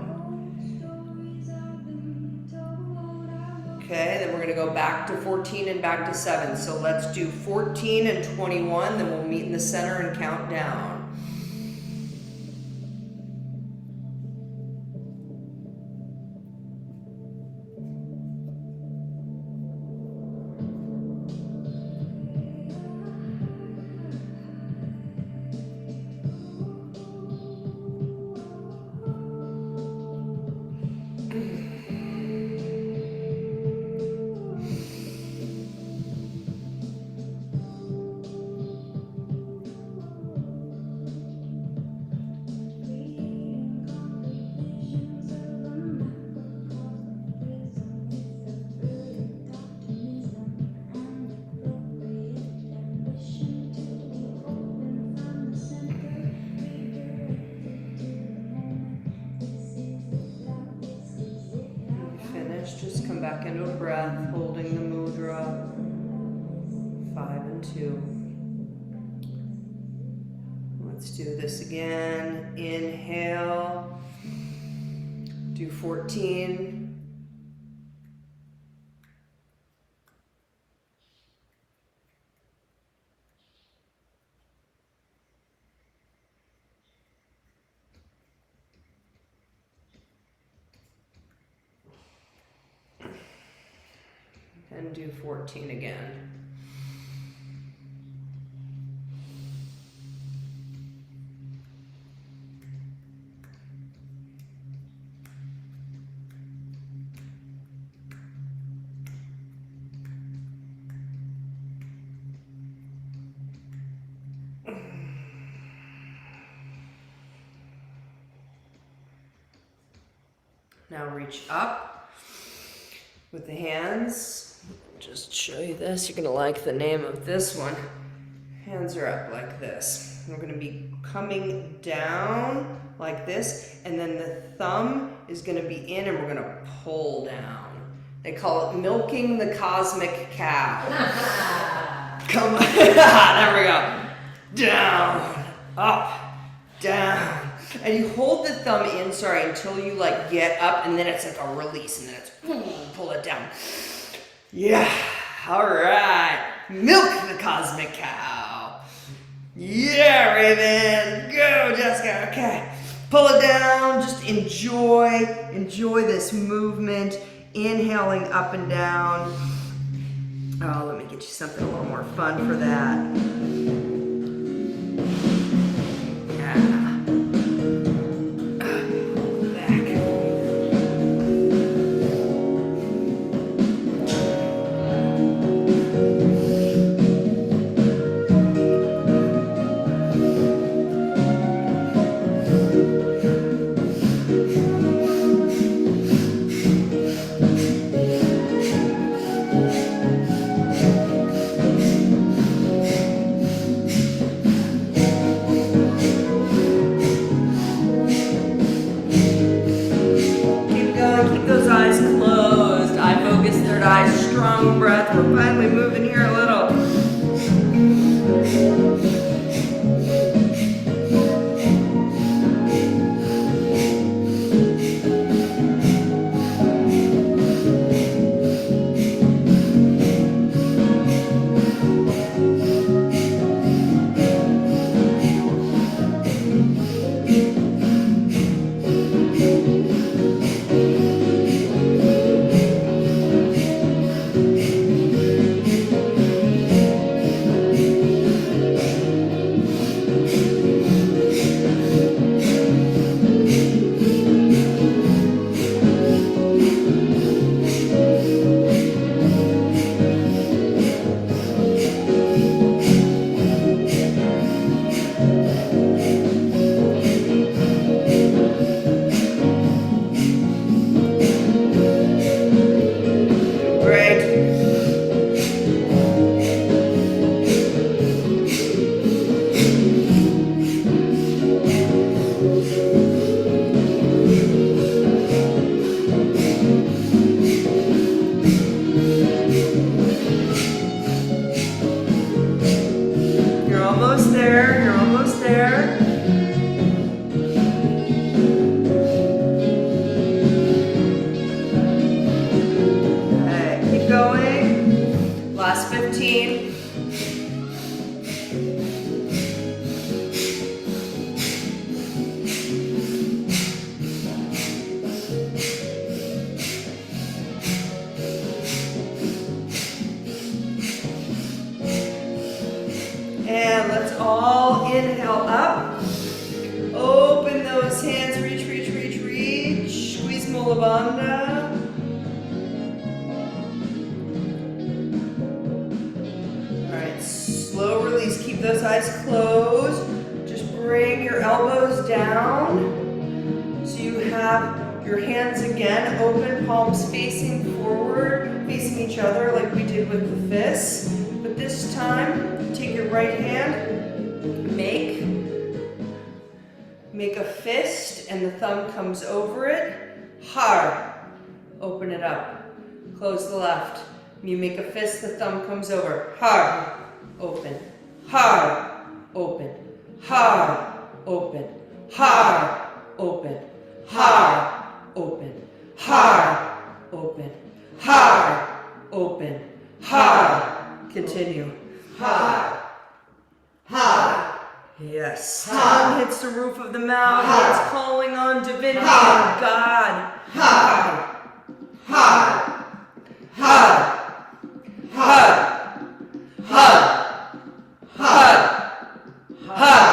Okay, then we're going to go back to 14 and back to 7. So let's do 14 and 21, then we'll meet in the center and count down. into a breath, holding the mudra. 5 and 2. Let's do this again. Inhale. Do 14. And do 14 again. Now reach up with the hands. Just show you this. You're gonna like the name of this one. Hands are up like this. We're gonna be coming down like this, and then the thumb is gonna be in, and we're gonna pull down. They call it milking the cosmic cow. Come on, there we go. Down, up, down. And you hold the thumb in, until you like get up, and then it's like a release, and then it's pull it down. Yeah, all right. Milk the cosmic cow. Yeah, Raven. Go, Jessica. Okay. Pull it down. Just enjoy this movement. Inhaling up and down. Oh, let me get you something a little more fun for that. Yeah. Strong breath. We're finally moving here a little. And let's all inhale up. Open those hands, reach, reach, reach, reach. Squeeze Mula Bandha. All right, slow release. Keep those eyes closed. Just bring your elbows down. So you have your hands again, open, palms facing forward, facing each other like we did with the fists. But this time, take your right hand, make a fist, and the thumb comes over it. Har. Open it up. Close the left. You make a fist, the thumb comes over. Hard, open. Hard, open. Hard, open. Hard, open. Hard, open. Hard, open. Hard, open. Hard. Continue. Hard. Hard. Yes. Tongue hits the roof of the mouth. It's calling on divinity and God. Hard. Hard. Hard. Hard. Hard. Hard. Hard.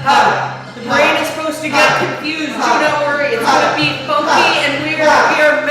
Hard. The brain is supposed to get confused. Do not worry. It's going to be funky, and we are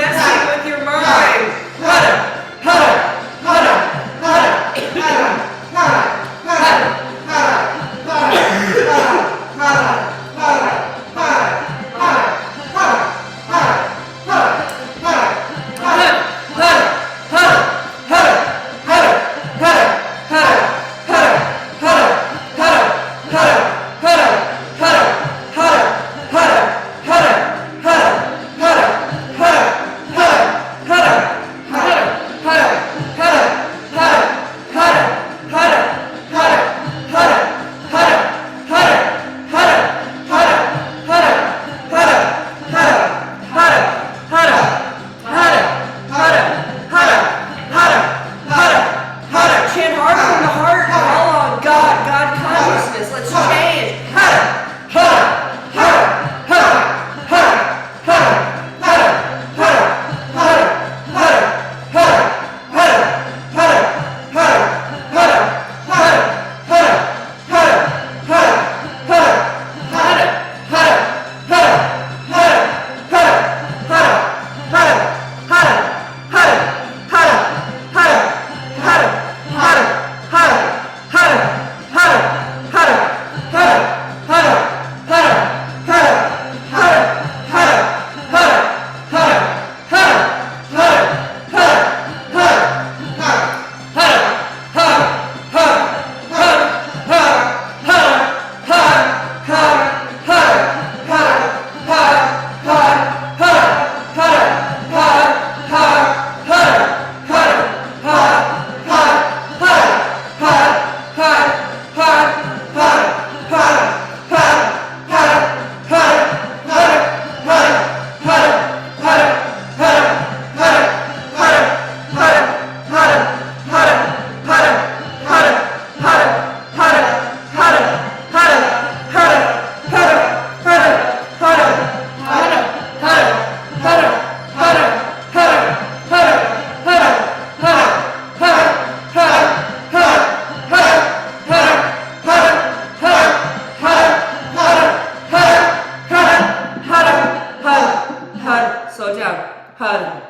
Har. Slow down. Har.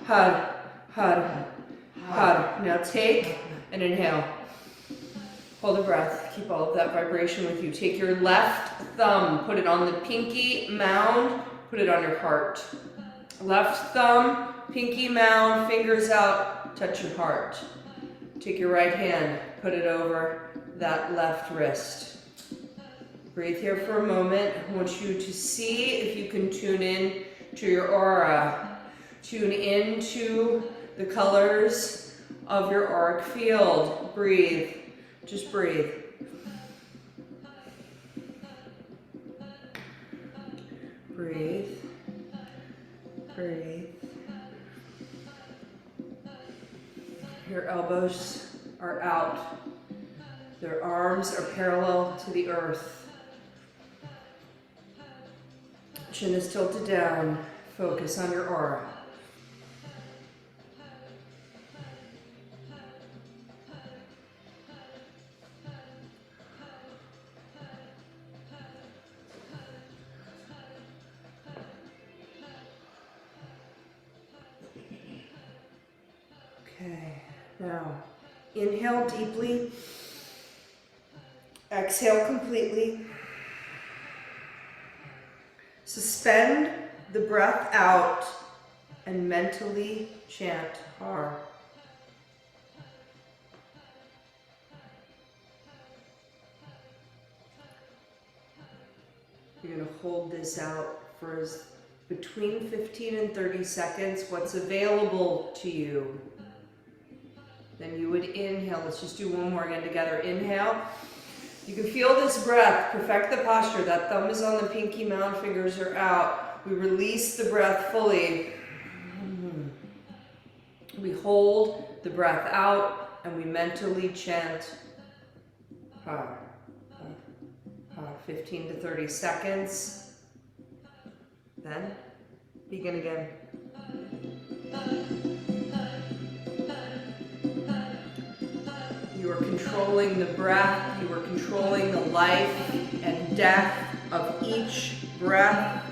Har. Har. Har. Now take and inhale. Hold the breath. Keep all of that vibration with you. Take your left thumb, put it on the pinky mound, put it on your heart. Left thumb, pinky mound, fingers out, touch your heart. Take your right hand, put it over that left wrist. Breathe here for a moment. I want you to see if you can tune in to your aura. Tune into the colors of your auric field. Breathe. Just breathe. Breathe. Breathe. Your elbows are out. Their arms are parallel to the earth. Chin is tilted down. Focus on your aura. Okay, now inhale deeply, exhale completely. Suspend the breath out and mentally chant Har. You're going to hold this out for between 15 and 30 seconds, what's available to you. Then you would inhale. Let's just do one more again together. Inhale. You can feel this breath. Perfect the posture. That thumb is on the pinky mound, fingers are out. We release the breath fully. We hold the breath out and we mentally chant Har. 15 to 30 seconds. Then begin again. You are controlling the breath. You are controlling the life and death of each breath.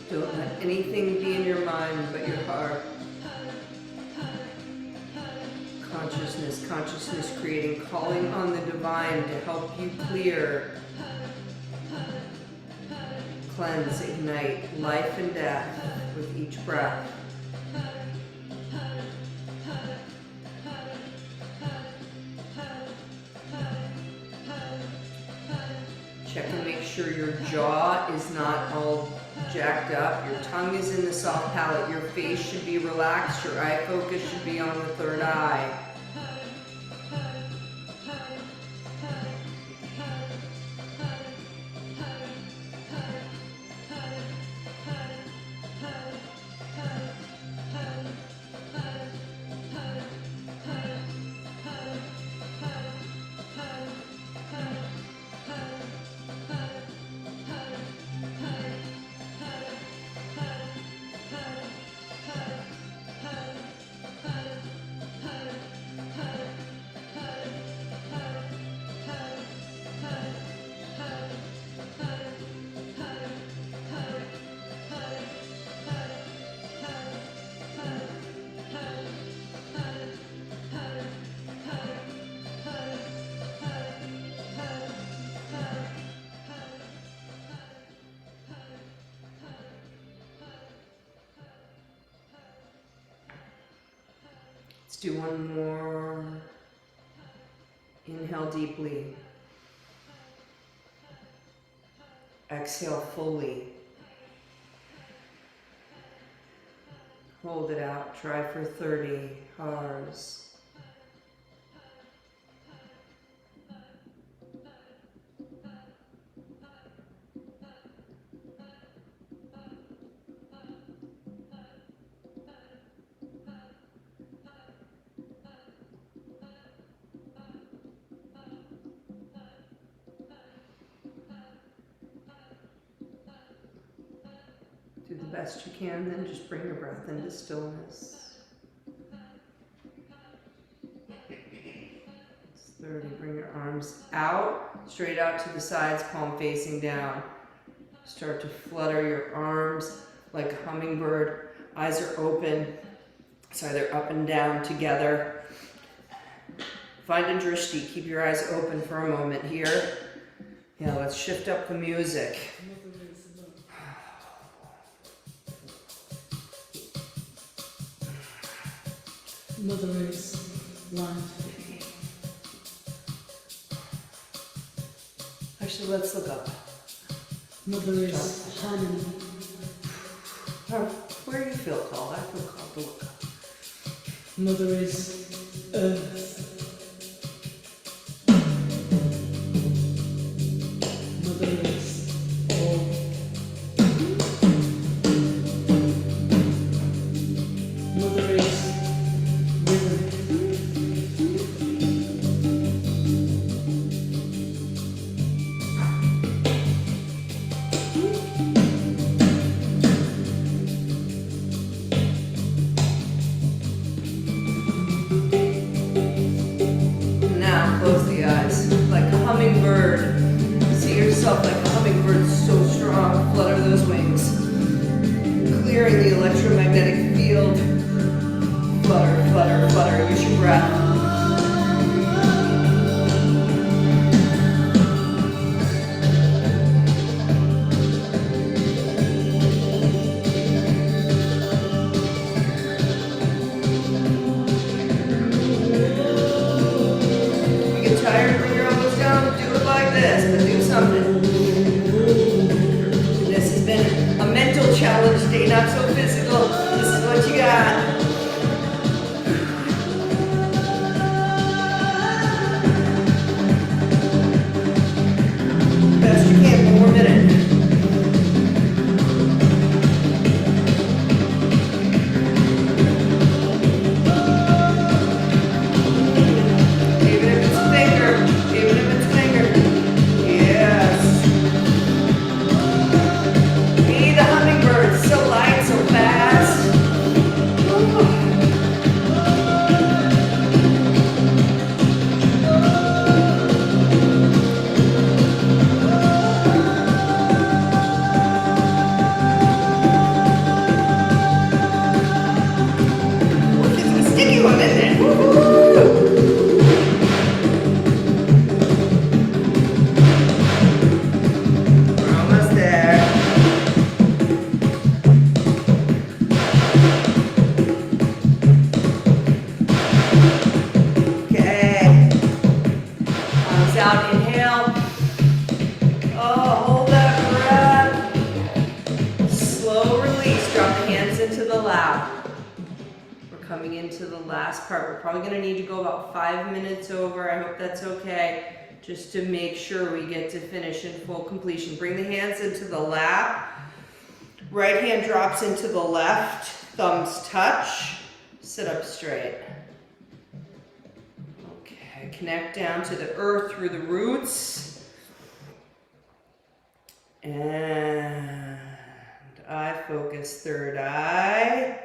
Don't let anything be in your mind but your heart. Consciousness creating, calling on the divine to help you clear, cleanse, ignite life and death with each breath. Check and make sure your jaw is not all jacked up. Your tongue is in the soft palate. Your face should be relaxed. Your eye focus should be on the third eye. Let's do one more. Inhale deeply. Exhale fully. Hold it out. Try for 30 hars. Do the best you can, then just bring your breath into stillness. It's 30. Bring your arms out, straight out to the sides, palm facing down. Start to flutter your arms like a hummingbird. Eyes are open, so either up and down together. Find a drishti. Keep your eyes open for a moment here. Yeah, let's shift up the music. Mother is life. Actually, let's look up. Mother is harmony. Where do you feel called? I feel called to look up. Mother is earth. Mother is all. Mother is rhythm. Now close the eyes. Like a hummingbird. See yourself like a hummingbird, so strong. Flutter those wings. Clearing the electromagnetic field. Flutter, flutter, flutter. Use your breath. You get tired when you're almost done? Do it like this, but do something. This has been a mental challenge day, not so physical. This is what you got. Best you can, one more minute. Even if it's finger, even if it's finger. Yes. Be the hummingbird, so light, so fast. Look at the sticky one in there. Woo-hoo. We're almost there. Okay. Arms out, inhale. Oh, hold that breath. Slow release, drop the hands into the lap. We're coming into the last part. We're probably gonna need to go about 5 minutes over. I hope that's okay. Just to make sure we get to finish in full completion. Bring the hands into the lap. Right hand drops into the left. Thumbs touch. Sit up straight. Okay, connect down to the earth through the roots. And eye focus, third eye.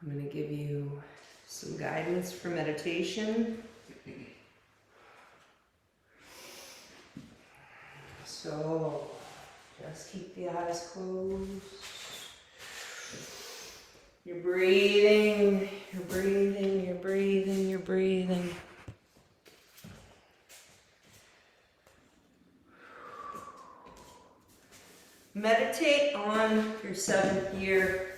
I'm going to give you some guidance for meditation. So, just keep the eyes closed. You're breathing, you're breathing, you're breathing, you're breathing. meditate on your 7th year.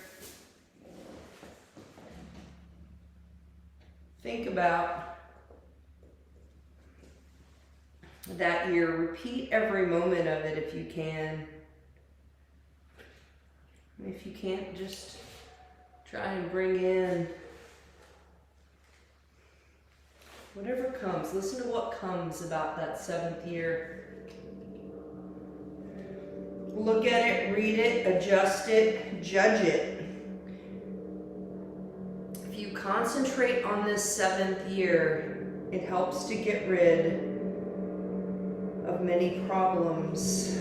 Think about that year. Repeat every moment of it if you can. If you can't, just try and bring in whatever comes. Listen to what comes about that 7th year. Look at it, read it, adjust it, judge it. If you concentrate on this 7th year, it helps to get rid of many problems.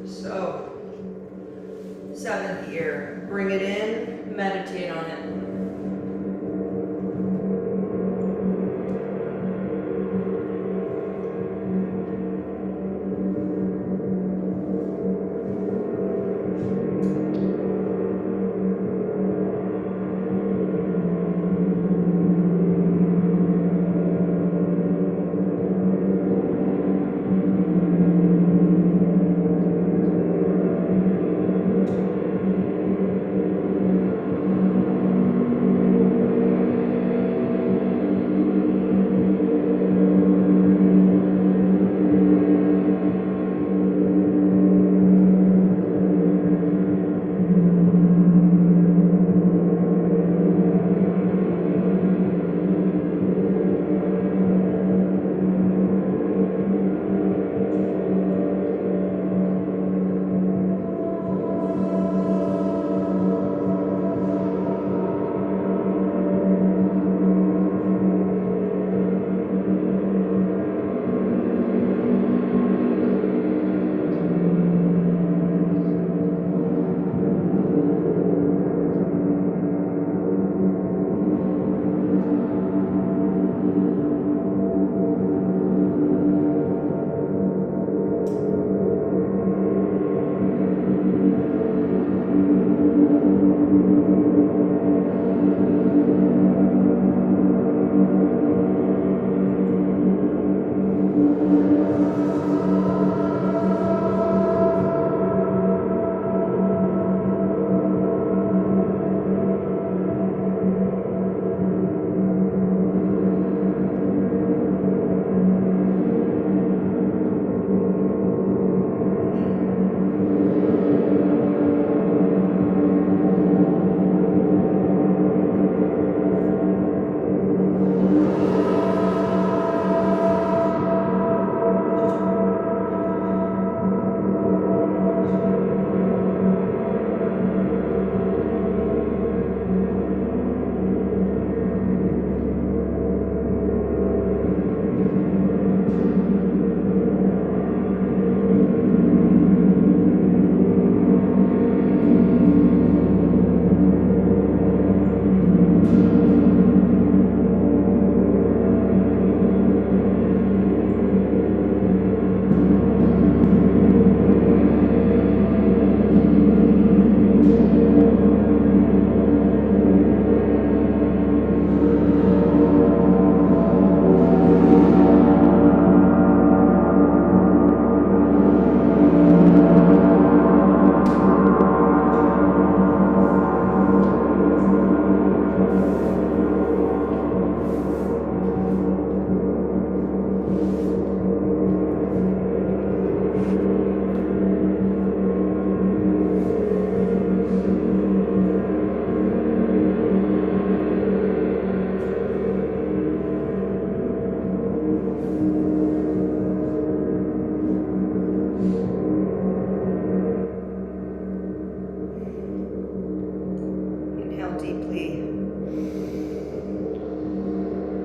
So, 7th year, bring it in, meditate on it.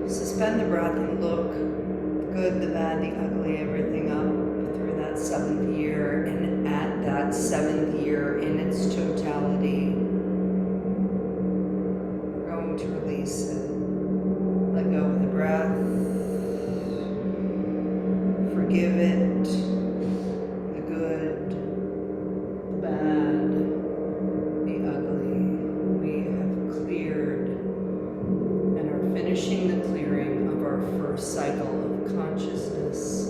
Suspend the breath and look the good, the bad, the ugly, everything up through that 7th year, and at that 7th year in its totality, we're going to release it. Let go of the breath. Forgive it. The good, the bad, the ugly. We have cleared and are finishing the clearing of our first cycle of consciousness.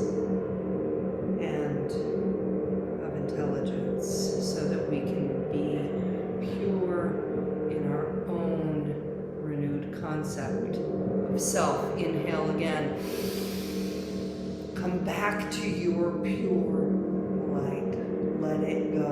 back to your pure light. Let it go.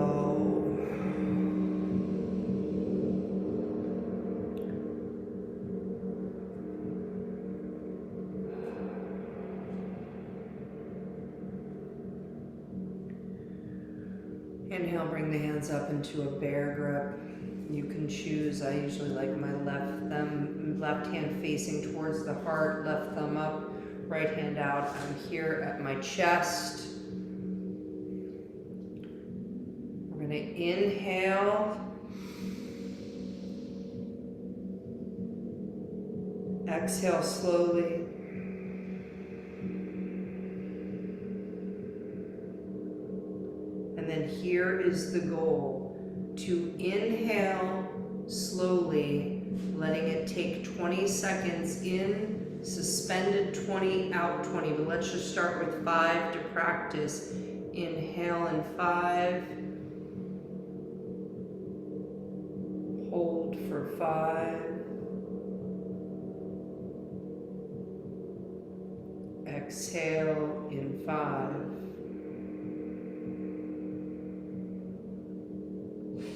Inhale, bring the hands up into a bear grip. You can choose. I usually like my left hand facing towards the heart, left thumb up, right hand out. I'm here at my chest. We're going to inhale. Exhale slowly. And then here is the goal, to inhale slowly, letting it take 20 seconds in, suspended 20, out 20. But let's just start with 5 to practice. Inhale in 5. Hold for 5. Exhale in 5.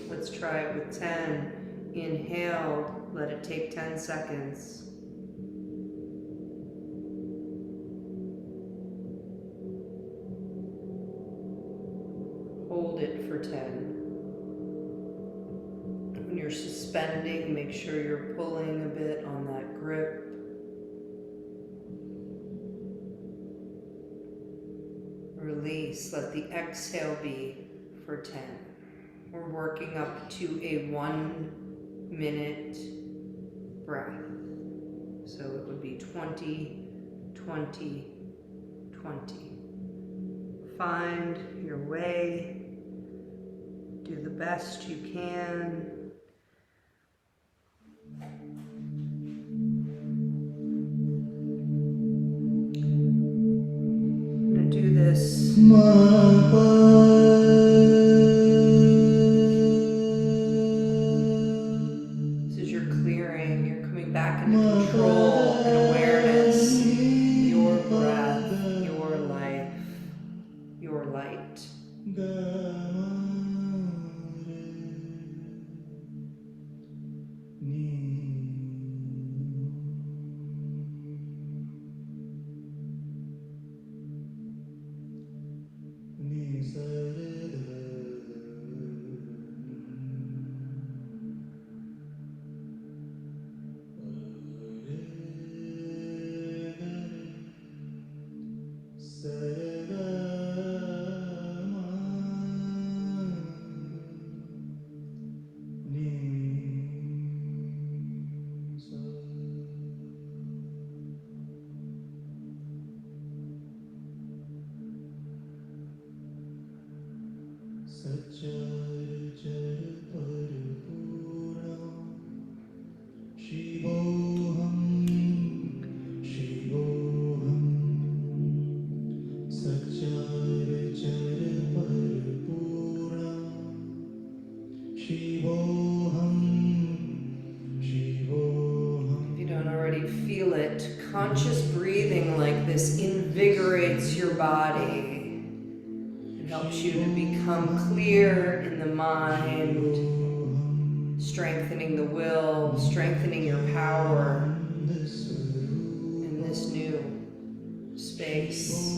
Let's try it with 10. Inhale, let it take 10 seconds. Hold it for 10. When you're suspending, make sure you're pulling a bit on that grip. Release, let the exhale be for 10. We're working up to a 1-minute breath. So it would be 20, 20, 20. Find your way. Do the best you can. I'm going to do this. Back into control and awareness. Your breath, your life, your light. If you don't already feel it, conscious breathing like this invigorates your body. It helps you to become clear in the mind, strengthening the will, strengthening your power in this new space.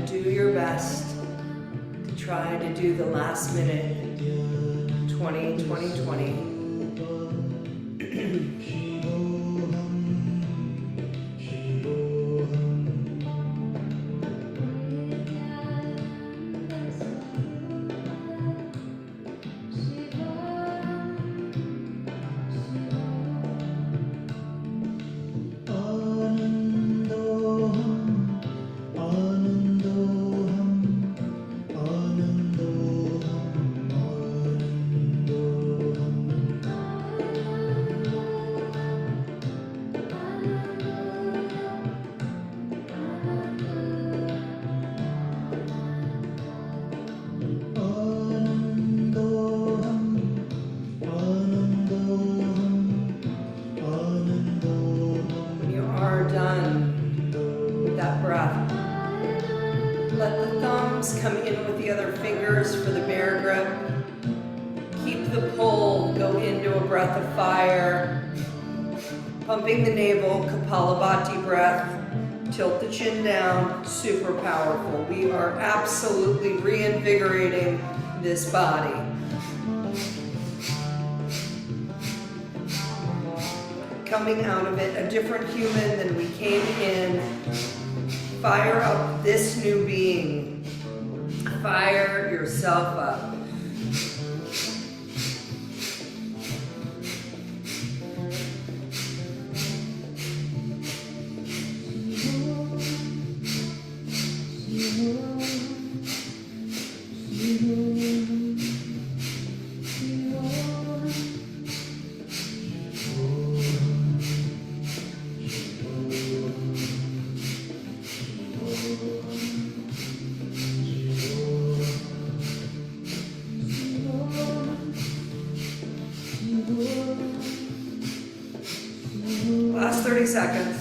do your best to try to do the last minute 20, 20, 20. Come in with the other fingers for the bear grip. Keep the pull, go into a breath of fire. Pumping the navel, Kapalabhati breath. Tilt the chin down, super powerful. We are absolutely reinvigorating this body. Coming out of it a different human than we came in. Fire up this new being. Fire yourself up. Last 30 seconds.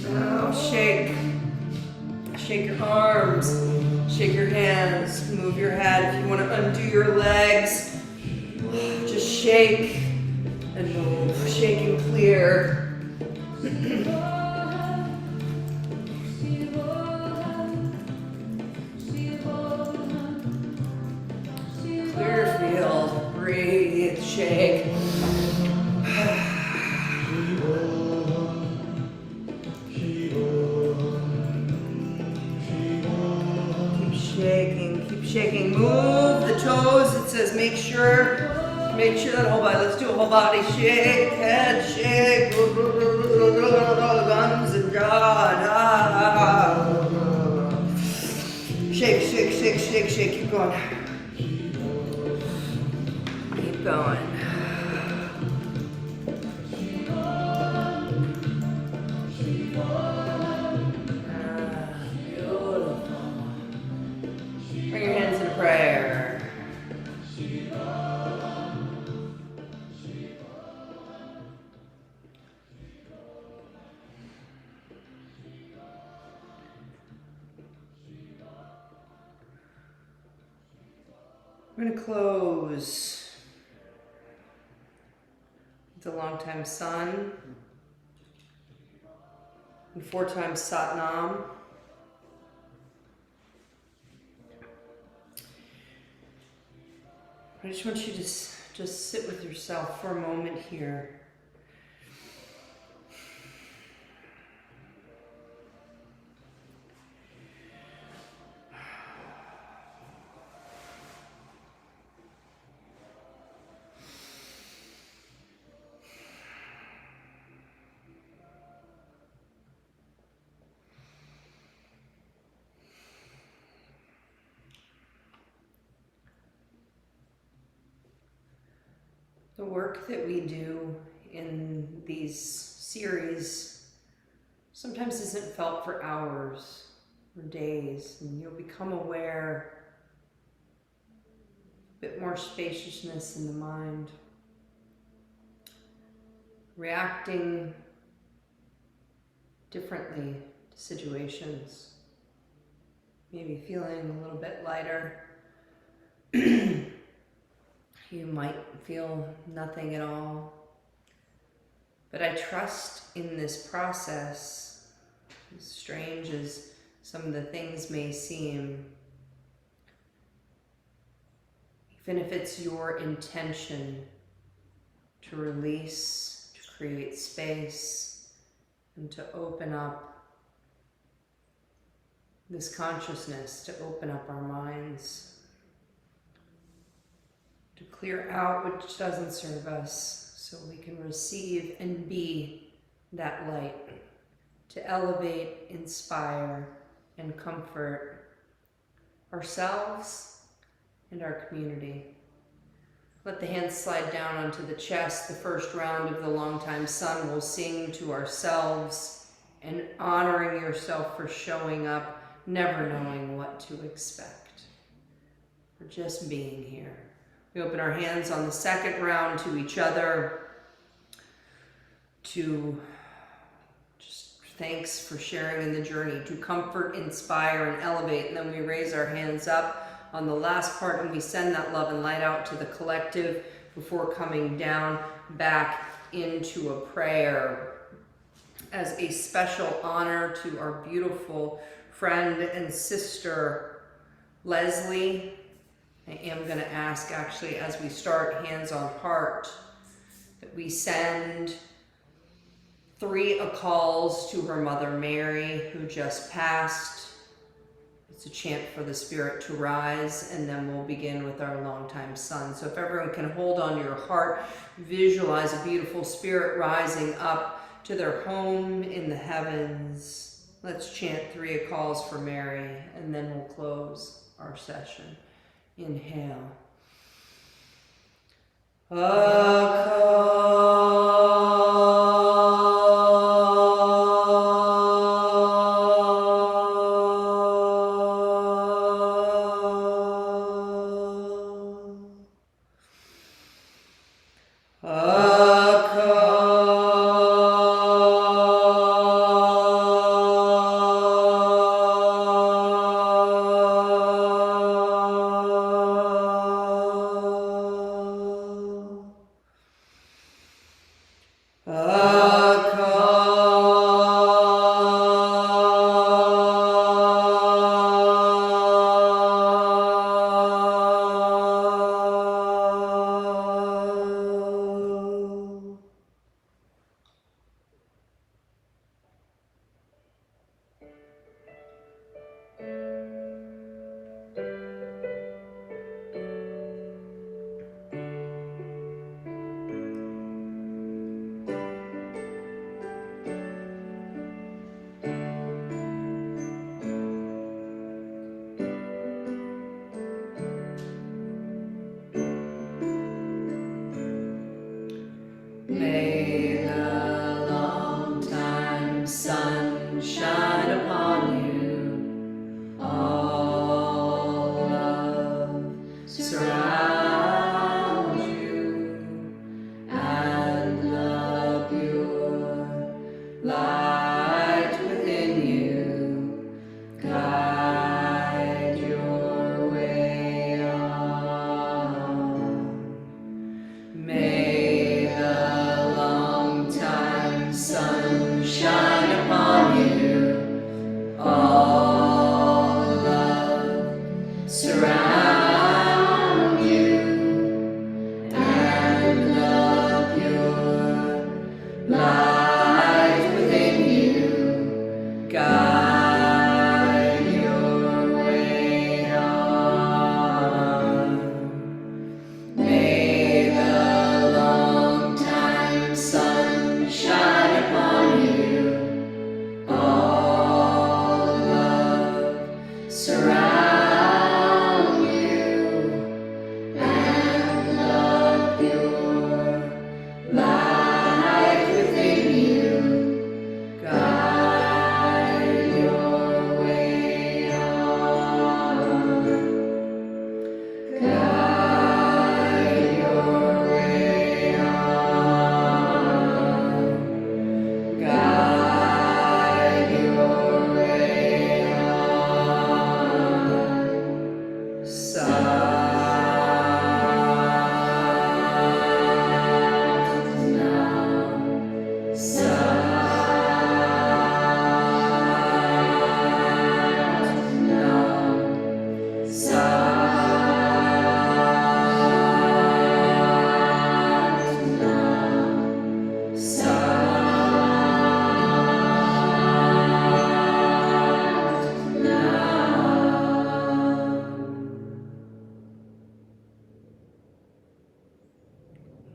Now shake. Shake your arms. Shake your hands, move your head. If you want to undo your legs, just shake and move. Shake and clear. Clear your field. Breathe. Shake. Shaking, move the toes. It says make sure that whole body. Let's do a whole body shake, head shake, guns and jaw. Shake, shake, shake, shake, shake. Keep going. Keep going. Prayer. We're going to close with a long time sun and 4 times Sat Nam. I just want you to just sit with yourself for a moment here. The work that we do in these series sometimes isn't felt for hours or days, and you'll become aware a bit more spaciousness in the mind. reacting differently to situations. Maybe feeling a little bit lighter. You might feel nothing at all. But I trust in this process, as strange as some of the things may seem, even if it's your intention to release, to create space, and to open up this consciousness, to open up our minds, to clear out which doesn't serve us so we can receive and be that light, to elevate, inspire, and comfort ourselves and our community. Let the hands slide down onto the chest. The first round of the Longtime Sun will sing to ourselves and honoring yourself for showing up, never knowing what to expect, for just being here. We open our hands on the second round to each other, to just thanks for sharing in the journey, to comfort, inspire, and elevate. And then we raise our hands up on the last part and we send that love and light out to the collective before coming down back into a prayer. As a special honor to our beautiful friend and sister, Leslie, I am going to ask, actually, as we start hands on heart, that we send 3 calls to her mother Mary, who just passed. It's a chant for the spirit to rise, and then we'll begin with our Longtime Sun. So if everyone can hold on your heart, visualize a beautiful spirit rising up to their home in the heavens. Let's chant 3 calls for Mary, and then we'll close our session. Inhale.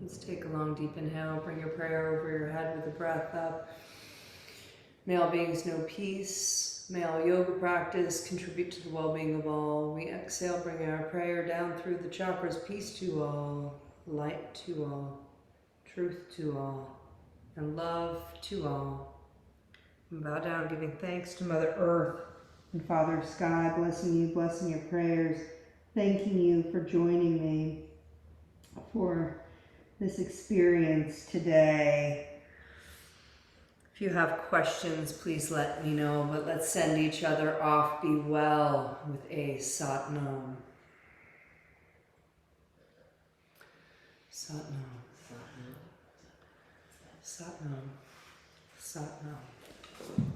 Let's take a long deep inhale. Bring your prayer over your head with the breath up. May all beings know peace. May all yoga practice contribute to the well-being of all. We exhale, bring our prayer down through the chakras. Peace to all, light to all, truth to all, and love to all. And bow down, giving thanks to Mother Earth and Father Sky, blessing you, blessing your prayers, thanking you for joining me for this experience today. If you have questions, please let me know, but let's send each other off. Be well with a Sat Nam. Sat Nam. Sat Nam. Sat Nam.